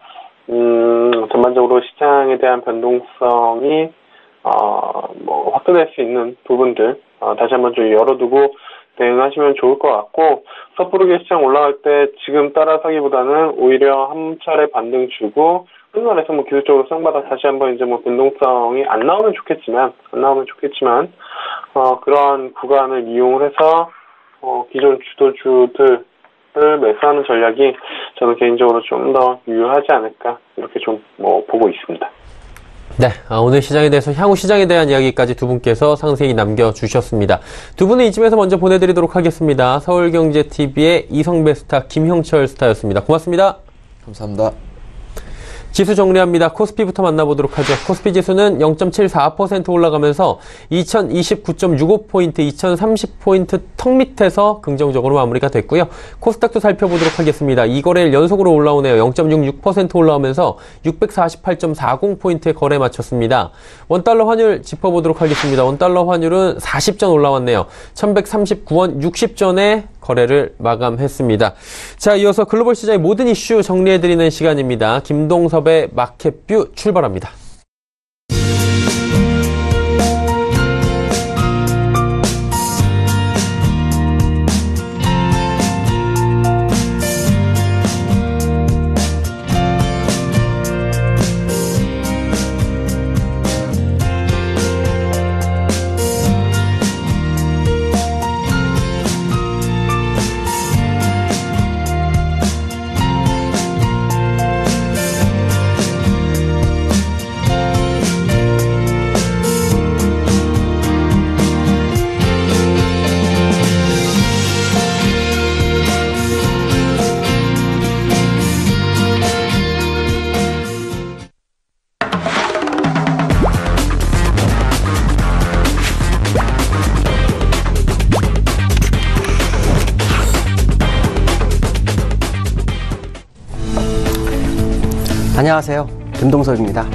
전반적으로 시장에 대한 변동성이 확대될 수 있는 부분들 다시 한번 좀 열어두고 대응하시면 좋을 것 같고, 섣부르게 시장 올라갈 때 지금 따라 사기보다는 오히려 한 차례 반등 주고 흥건해서 기술적으로 수정받아 다시 한번 이제 변동성이 안 나오면 좋겠지만 그러한 구간을 이용을 해서 기존 주도주들을 매수하는 전략이 저는 개인적으로 좀 더 유효하지 않을까 이렇게 좀 보고 있습니다. 네, 오늘 시장에 대해서 향후 시장에 대한 이야기까지 두 분께서 상세히 남겨주셨습니다. 두 분은 이쯤에서 먼저 보내드리도록 하겠습니다. 서울경제TV의 이성배 스타, 김형철 스타였습니다. 고맙습니다. 감사합니다. 지수 정리합니다. 코스피부터 만나보도록 하죠. 코스피 지수는 0.74% 올라가면서 2029.65포인트, 2030포인트 턱 밑에서 긍정적으로 마무리가 됐고요. 코스닥도 살펴보도록 하겠습니다. 2거래일 연속으로 올라오네요. 0.66% 올라오면서 648.40포인트에 거래 마쳤습니다. 원달러 환율 짚어보도록 하겠습니다. 원달러 환율은 40전 올라왔네요. 1139원 60전에 거래를 마감했습니다. 자, 이어서 글로벌 시장의 모든 이슈 정리해드리는 시간입니다. 김동섭의 마켓뷰 출발합니다. 안녕하세요. 김동섭입니다.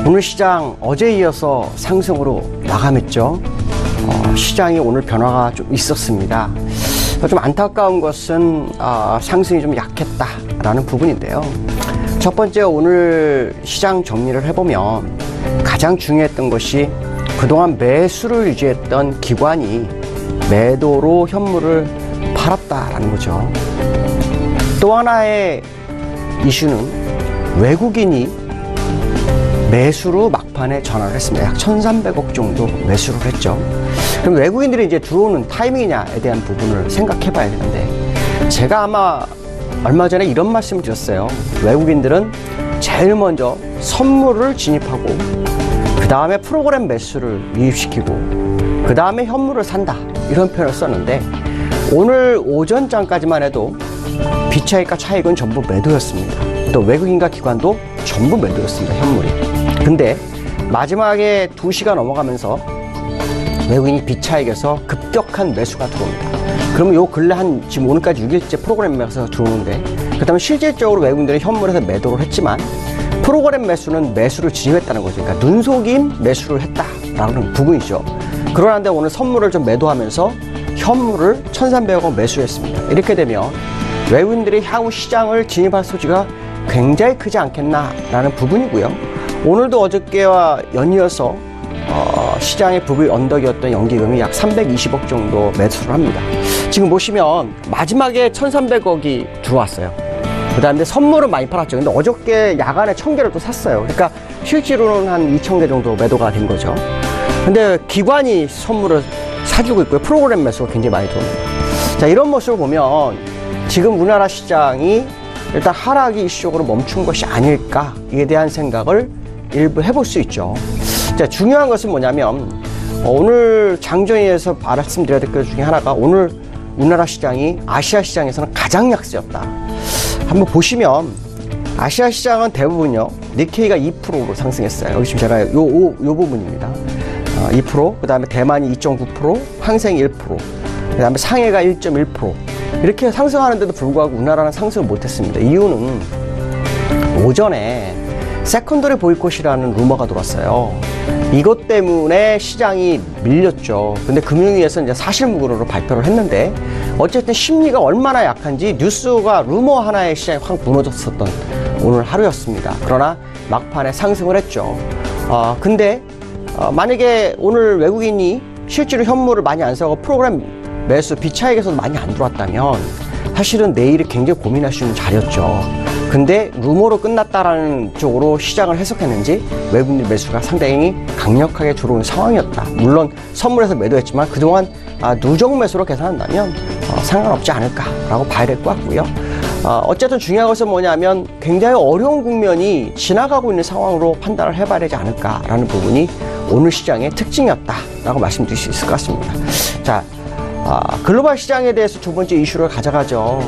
오늘 시장 어제에 이어서 상승으로 마감했죠. 시장이 오늘 변화가 좀 있었습니다. 좀 안타까운 것은 상승이 좀 약했다라는 부분인데요. 첫 번째, 오늘 시장 정리를 해보면 가장 중요했던 것이 그동안 매수를 유지했던 기관이 매도로 현물을 팔았다라는 거죠. 또 하나의 이슈는 외국인이 매수로 막판에 전환을 했습니다. 약 1,300억 정도 매수를 했죠. 그럼 외국인들이 이제 들어오는 타이밍이냐에 대한 부분을 생각해 봐야 되는데, 제가 아마 얼마 전에 이런 말씀을 드렸어요. 외국인들은 제일 먼저 선물을 진입하고, 그 다음에 프로그램 매수를 유입시키고, 그 다음에 현물을 산다, 이런 표현을 썼는데, 오늘 오전장까지만 해도 비차익과 차익은 전부 매도였습니다. 또 외국인과 기관도 전부 매도였습니다. 현물이. 근데 마지막에 2시가 넘어가면서 외국인이 비차익에서 급격한 매수가 들어옵니다. 그러면 요 근래 지금 오늘까지 6일째 프로그램 매수가 들어오는데, 그 다음에 실질적으로 외국인들이 현물에서 매도를 했지만 프로그램 매수는 매수를 진입했다는 거죠. 그러니까 눈속임 매수를 했다라는 부분이죠. 그러는데 오늘 선물을 좀 매도하면서 현물을 1,300억 원 매수했습니다. 이렇게 되면 외국인들이 향후 시장을 진입할 소지가 굉장히 크지 않겠나라는 부분이고요. 오늘도 어저께와 연이어서 시장의 부의 언덕이었던 연기금이 약 320억 정도 매수를 합니다. 지금 보시면 마지막에 1,300억이 들어왔어요. 그 다음에 선물은 많이 팔았죠. 근데 어저께 야간에 1,000개를 또 샀어요. 그러니까 실제로는 한 2,000개 정도 매도가 된 거죠. 근데 기관이 선물을 사주고 있고요. 프로그램 매수가 굉장히 많이 들어옵니다. 자, 이런 모습을 보면 지금 우리나라 시장이 일단 하락이 일시적으로 멈춘 것이 아닐까에 대한 생각을 일부 해볼 수 있죠. 자, 중요한 것은 뭐냐면 오늘 장전위에서 말씀드려야 될 것 중에 하나가, 오늘 우리나라 시장이 아시아 시장에서는 가장 약세였다. 한번 보시면 아시아 시장은 대부분요, 니케이가 2%로 상승했어요. 여기 지금 제가 요 부분입니다. 2%, 그 다음에 대만이 2.9%, 항생이 1%, 그 다음에 상해가 1.1%. 이렇게 상승하는데도 불구하고 우리나라는 상승을 못했습니다. 이유는 오전에 세컨더리 보이콧이라는 루머가 돌았어요. 이것 때문에 시장이 밀렸죠. 근데 금융위에서 이제 사실무근으로 발표를 했는데, 어쨌든 심리가 얼마나 약한지 뉴스가 루머 하나에 시장이 확 무너졌었던 오늘 하루였습니다. 그러나 막판에 상승을 했죠. 근데 만약에 오늘 외국인이 실제로 현물을 많이 안 사고 프로그램 매수 비차익에서도 많이 안 들어왔다면 사실은 내일이 굉장히 고민할 수 있는 자리였죠. 근데 루머로 끝났다라는 쪽으로 시장을 해석했는지 외국인 매수가 상당히 강력하게 들어온 상황이었다. 물론 선물에서 매도했지만 그동안 누적 매수로 계산한다면 상관없지 않을까라고 봐야 될 것 같고요. 어쨌든 중요한 것은 뭐냐면 굉장히 어려운 국면이 지나가고 있는 상황으로 판단을 해봐야 되지 않을까라는 부분이 오늘 시장의 특징이었다라고 말씀드릴 수 있을 것 같습니다. 자, 글로벌 시장에 대해서 두 번째 이슈를 가져가죠.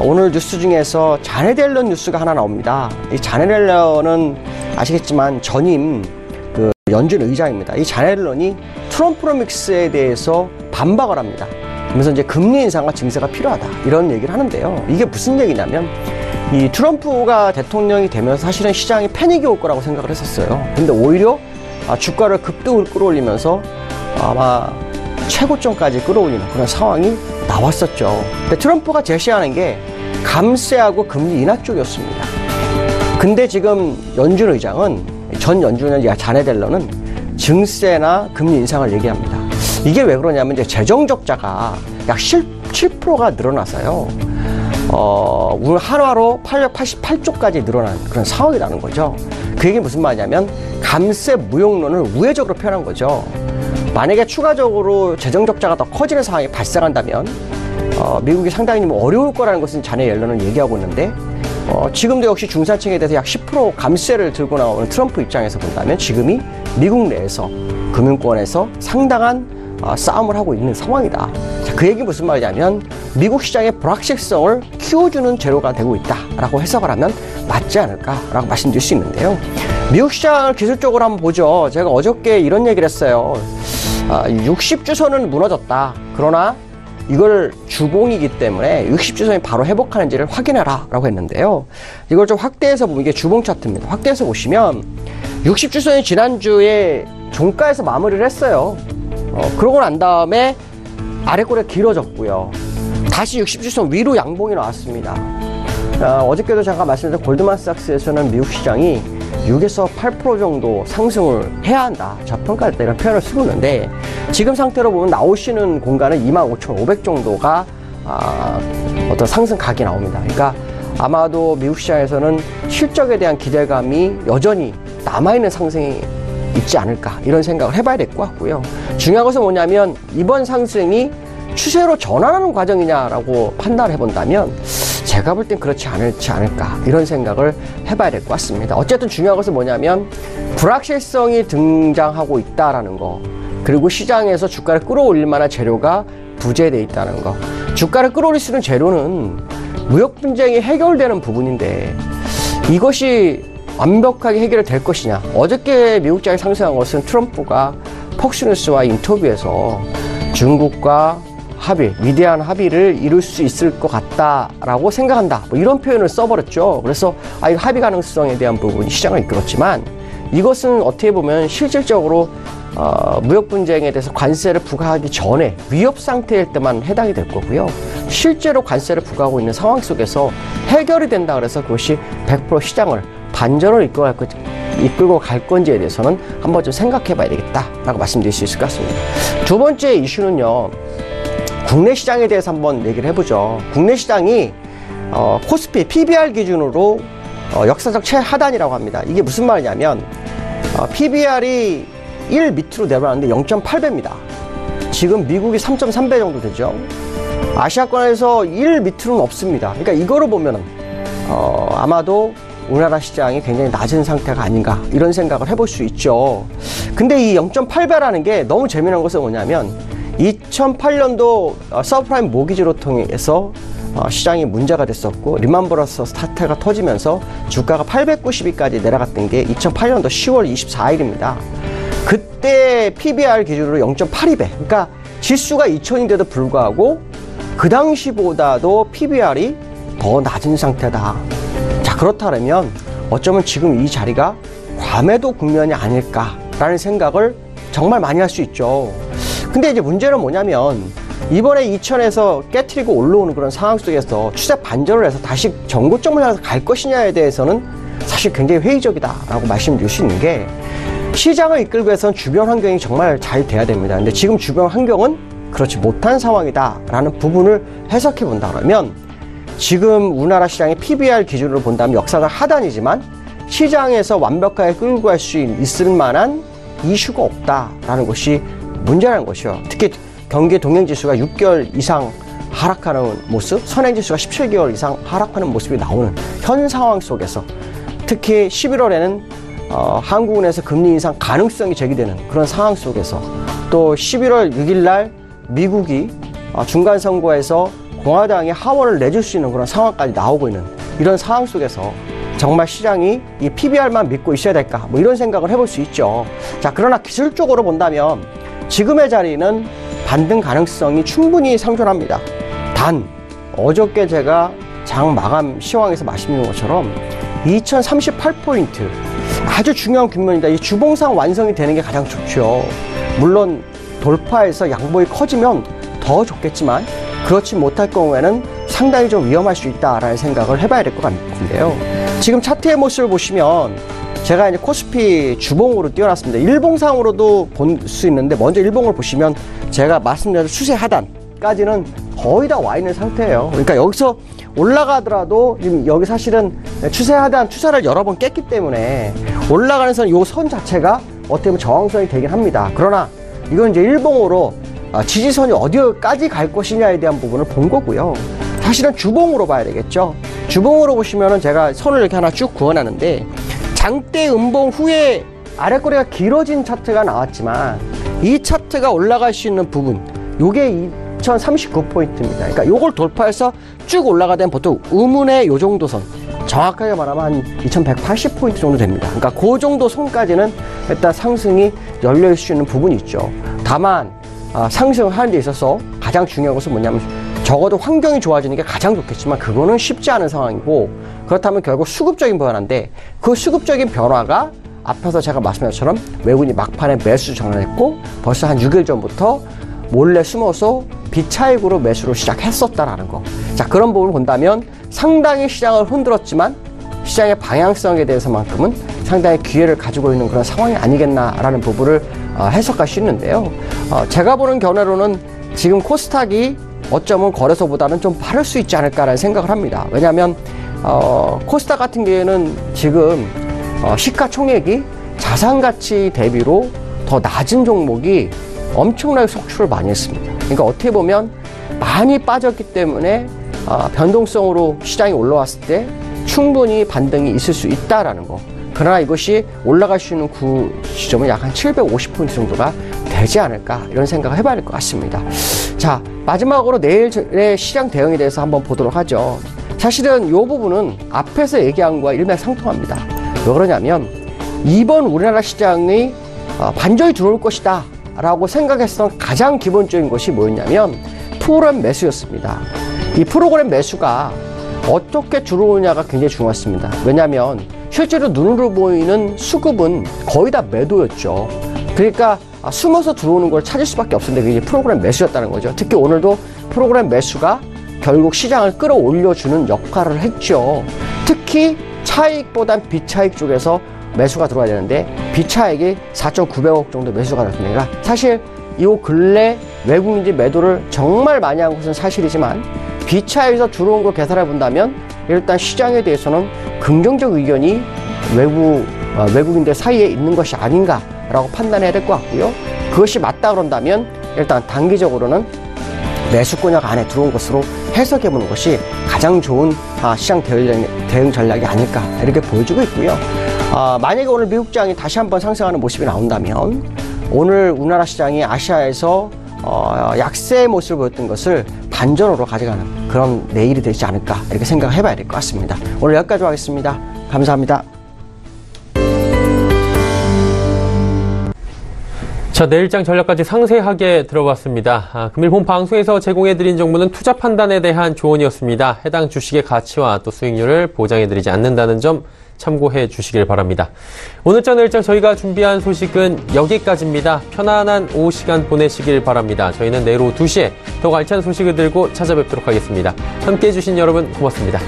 오늘 뉴스 중에서 자넷 옐런 뉴스가 하나 나옵니다. 이 자넷 옐런은 아시겠지만 전임 그 연준 의장입니다. 이 자넷 옐런이 트럼프로믹스에 대해서 반박을 합니다. 그러면서 이제 금리 인상과 증세가 필요하다 이런 얘기를 하는데요. 이게 무슨 얘기냐면 이 트럼프가 대통령이 되면서 사실은 시장이 패닉이 올 거라고 생각을 했었어요. 근데 오히려 주가를 급등을 끌어올리면서 아마 최고점까지 끌어올리는 그런 상황이 나왔었죠. 근데 트럼프가 제시하는 게 감세하고 금리 인하 쪽이었습니다. 근데 지금 연준 의장은 전 연준의 자넷 옐런은 증세나 금리 인상을 얘기합니다. 이게 왜 그러냐면 이제 재정 적자가 약 7%가 늘어나서요. 오늘 한화로 888조까지 늘어난 그런 상황이 나는 거죠. 그 얘기 무슨 말이냐면 감세 무용론을 우회적으로 표현한 거죠. 만약에 추가적으로 재정 적자가 더 커지는 상황이 발생한다면 미국이 상당히 어려울 거라는 것은 자넷 옐런은 얘기하고 있는데 지금도 역시 중산층에 대해서 약 10% 감세를 들고 나오는 트럼프 입장에서 본다면 지금이 미국 내에서 금융권에서 상당한 싸움을 하고 있는 상황이다. 자, 그 얘기 무슨 말이냐면 미국 시장의 불확실성을 키워주는 재료가 되고 있다라고 해석을 하면 맞지 않을까라고 말씀드릴 수 있는데요. 미국 시장을 기술적으로 한번 보죠. 제가 어저께 이런 얘기를 했어요. 60주선은 무너졌다. 그러나 이걸 주봉이기 때문에 60주선이 바로 회복하는지를 확인해라 라고 했는데요. 이걸 좀 확대해서 보면 이게 주봉 차트입니다. 확대해서 보시면 60주선이 지난주에 종가에서 마무리를 했어요. 그러고 난 다음에 아래꼬리가 길어졌고요. 다시 60주선 위로 양봉이 나왔습니다. 어저께도 잠깐 말씀드린 골드만삭스에서는 미국 시장이 6에서 8% 정도 상승을 해야 한다. 저평가됐다 이런 표현을 쓰고 있는데 지금 상태로 보면 나오시는 공간은 25,500 정도가 어떤 상승 각이 나옵니다. 그러니까 아마도 미국 시장에서는 실적에 대한 기대감이 여전히 남아있는 상승이 있지 않을까 이런 생각을 해봐야 될 것 같고요. 중요한 것은 뭐냐면 이번 상승이 추세로 전환하는 과정이냐라고 판단을 해본다면 제가 볼 땐 그렇지 않을까 이런 생각을 해봐야 될 것 같습니다. 어쨌든 중요한 것은 뭐냐면 불확실성이 등장하고 있다라는 거, 그리고 시장에서 주가를 끌어올릴 만한 재료가 부재되어 있다는 거. 주가를 끌어올릴 수 있는 재료는 무역 분쟁이 해결되는 부분인데 이것이 완벽하게 해결될 것이냐. 어저께 미국장이 상승한 것은 트럼프가 폭스뉴스와 인터뷰에서 중국과 위대한 합의를 이룰 수 있을 것 같다라고 생각한다. 뭐 이런 표현을 써버렸죠. 그래서 이 합의 가능성에 대한 부분이 시장을 이끌었지만 이것은 어떻게 보면 실질적으로 무역 분쟁에 대해서 관세를 부과하기 전에 위협 상태일 때만 해당이 될 거고요. 실제로 관세를 부과하고 있는 상황 속에서 해결이 된다 그래서 그것이 100% 시장을 반전으로 이끌고 갈 건지에 대해서는 한번 좀 생각해 봐야 되겠다라고 말씀드릴 수 있을 것 같습니다. 두 번째 이슈는요. 국내 시장에 대해서 한번 얘기를 해보죠. 국내 시장이 코스피 PBR 기준으로 역사적 최하단이라고 합니다. 이게 무슨 말이냐면 PBR이 1 밑으로 내려왔는데 0.8배입니다. 지금 미국이 3.3배 정도 되죠. 아시아권에서 1 밑으로는 없습니다. 그러니까 이거를 보면은 아마도 우리나라 시장이 굉장히 낮은 상태가 아닌가 이런 생각을 해볼 수 있죠. 근데 이 0.8배라는 게 너무 재미난 것은 뭐냐면 2008년도 서브프라임 모기지로 통해서 시장이 문제가 됐었고 리만 브라더스 사태가 터지면서 주가가 890위까지 내려갔던 게 2008년도 10월 24일입니다. 그때 PBR 기준으로 0.82배. 그러니까 지수가 2000인데도 불구하고 그 당시보다도 PBR이 더 낮은 상태다. 자, 그렇다면 어쩌면 지금 이 자리가 과매도 국면이 아닐까라는 생각을 정말 많이 할 수 있죠. 근데 이제 문제는 뭐냐면 이번에 2000에서 깨트리고 올라오는 그런 상황 속에서 추세 반전을 해서 다시 정고점을 향해서 갈 것이냐에 대해서는 사실 굉장히 회의적이다라고 말씀드릴 수 있는 게 시장을 이끌기 위해서는 주변 환경이 정말 잘 돼야 됩니다. 근데 지금 주변 환경은 그렇지 못한 상황이다라는 부분을 해석해 본다 그러면 지금 우리나라 시장의 PBR 기준으로 본다면 역사적 하단이지만 시장에서 완벽하게 끌고 갈 수 있을 만한 이슈가 없다라는 것이 문제라는 것이요. 특히 경기 동행지수가 6개월 이상 하락하는 모습, 선행지수가 17개월 이상 하락하는 모습이 나오는 현 상황 속에서 특히 11월에는 한국은행에서 금리 인상 가능성이 제기되는 그런 상황 속에서 또 11월 6일 날 미국이 중간선거에서 공화당이 하원을 내줄 수 있는 그런 상황까지 나오고 있는 이런 상황 속에서 정말 시장이 이 PBR만 믿고 있어야 될까? 뭐 이런 생각을 해볼 수 있죠. 자, 그러나 기술적으로 본다면 지금의 자리는 반등 가능성이 충분히 상존합니다. 단, 어저께 제가 장 마감 시황에서 말씀드린 것처럼 2038포인트 아주 중요한 균면이다. 이 주봉상 완성이 되는 게 가장 좋죠. 물론 돌파해서 양봉이 커지면 더 좋겠지만 그렇지 못할 경우에는 상당히 좀 위험할 수 있다라는 생각을 해봐야 될 것 같은데요. 지금 차트의 모습을 보시면 제가 이제 코스피 주봉으로 띄워놨습니다. 일봉상으로도 볼 수 있는데 먼저 일봉을 보시면 제가 말씀드린 추세 하단까지는 거의 다 와 있는 상태예요. 그러니까 여기서 올라가더라도 지금 여기 사실은 추세 하단 투사를 여러 번 깼기 때문에 올라가는 선 요 선 자체가 어떻게 보면 저항선이 되긴 합니다. 그러나 이건 이제 일봉으로 지지선이 어디까지 갈 것이냐에 대한 부분을 본 거고요. 사실은 주봉으로 봐야 되겠죠. 주봉으로 보시면은 제가 선을 이렇게 하나 쭉 그어놨는데 장대 음봉 후에 아랫꼬리가 길어진 차트가 나왔지만 이 차트가 올라갈 수 있는 부분 요게 2039포인트입니다. 그러니까 요걸 돌파해서 쭉 올라가면 보통 음운의 요 정도 선 정확하게 말하면 한 2180포인트 정도 됩니다. 그러니까 그 정도 선까지는 일단 상승이 열릴 수 있는 부분이 있죠. 다만 상승을 하는 데 있어서 가장 중요한 것은 뭐냐면 적어도 환경이 좋아지는 게 가장 좋겠지만 그거는 쉽지 않은 상황이고 그렇다면 결국 수급적인 변화인데 그 수급적인 변화가 앞에서 제가 말씀드린 것처럼 외국인이 막판에 매수 전환했고 벌써 한 6일 전부터 몰래 숨어서 비차익으로 매수를 시작했었다라는 거. 자, 그런 부분을 본다면 상당히 시장을 흔들었지만 시장의 방향성에 대해서만큼은 상당히 기회를 가지고 있는 그런 상황이 아니겠나라는 부분을 해석할 수 있는데요. 제가 보는 견해로는 지금 코스닥이 어쩌면 거래소보다는 좀 빠를 수 있지 않을까라는 생각을 합니다. 왜냐하면 코스닥 같은 경우에는 지금 시가총액이 자산가치 대비로 더 낮은 종목이 엄청나게 속출을 많이 했습니다. 그러니까 어떻게 보면 많이 빠졌기 때문에 변동성으로 시장이 올라왔을 때 충분히 반등이 있을 수 있다라는 거. 그러나 이것이 올라갈 수 있는 지점은 약 한 750포인트 정도가 되지 않을까 이런 생각을 해봐야 될 것 같습니다. 자, 마지막으로 내일의 시장 대응에 대해서 한번 보도록 하죠. 사실은 이 부분은 앞에서 얘기한 거와 일맥상통합니다. 왜 그러냐면 이번 우리나라 시장이 반전이 들어올 것이다 라고 생각했던 가장 기본적인 것이 뭐였냐면 프로그램 매수였습니다. 이 프로그램 매수가 어떻게 들어오냐가 굉장히 중요했습니다. 왜냐하면 실제로 눈으로 보이는 수급은 거의 다 매도였죠. 그러니까 숨어서 들어오는 걸 찾을 수밖에 없었는데 그게 프로그램 매수였다는 거죠. 특히 오늘도 프로그램 매수가 결국 시장을 끌어올려주는 역할을 했죠. 특히 차익보단 비차익 쪽에서 매수가 들어와야 되는데 비차익이 4,900억 정도 매수가 났습니다. 사실 이 근래 외국인지 매도를 정말 많이 한 것은 사실이지만 비차익에서 들어온 걸 계산해 본다면 일단 시장에 대해서는 긍정적 의견이 외국인들 사이에 있는 것이 아닌가라고 판단해야 될 것 같고요. 그것이 맞다 그런다면 일단 단기적으로는 매수권역 안에 들어온 것으로 해석해 보는 것이 가장 좋은 시장 대응 전략이 아닐까 이렇게 보여지고 있고요. 만약에 오늘 미국 시장이 다시 한번 상승하는 모습이 나온다면 오늘 우리나라 시장이 아시아에서 약세의 모습을 보였던 것을 반전으로 가져가는 그런 내일이 되지 않을까 이렇게 생각을 해봐야 될 것 같습니다. 오늘 여기까지 하겠습니다. 감사합니다. 자, 내일장 전략까지 상세하게 들어봤습니다. 금일 본 방송에서 제공해드린 정보는 투자 판단에 대한 조언이었습니다. 해당 주식의 가치와 또 수익률을 보장해드리지 않는다는 점 참고해 주시길 바랍니다. 오늘장 내일장 저희가 준비한 소식은 여기까지입니다. 편안한 오후 시간 보내시길 바랍니다. 저희는 내일 오후 2시에 더욱 알찬 소식을 들고 찾아뵙도록 하겠습니다. 함께해 주신 여러분 고맙습니다.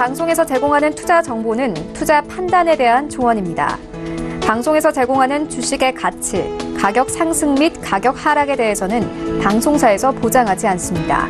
방송에서 제공하는 투자 정보는 투자 판단에 대한 조언입니다. 방송에서 제공하는 주식의 가치, 가격 상승 및 가격 하락에 대해서는 방송사에서 보장하지 않습니다.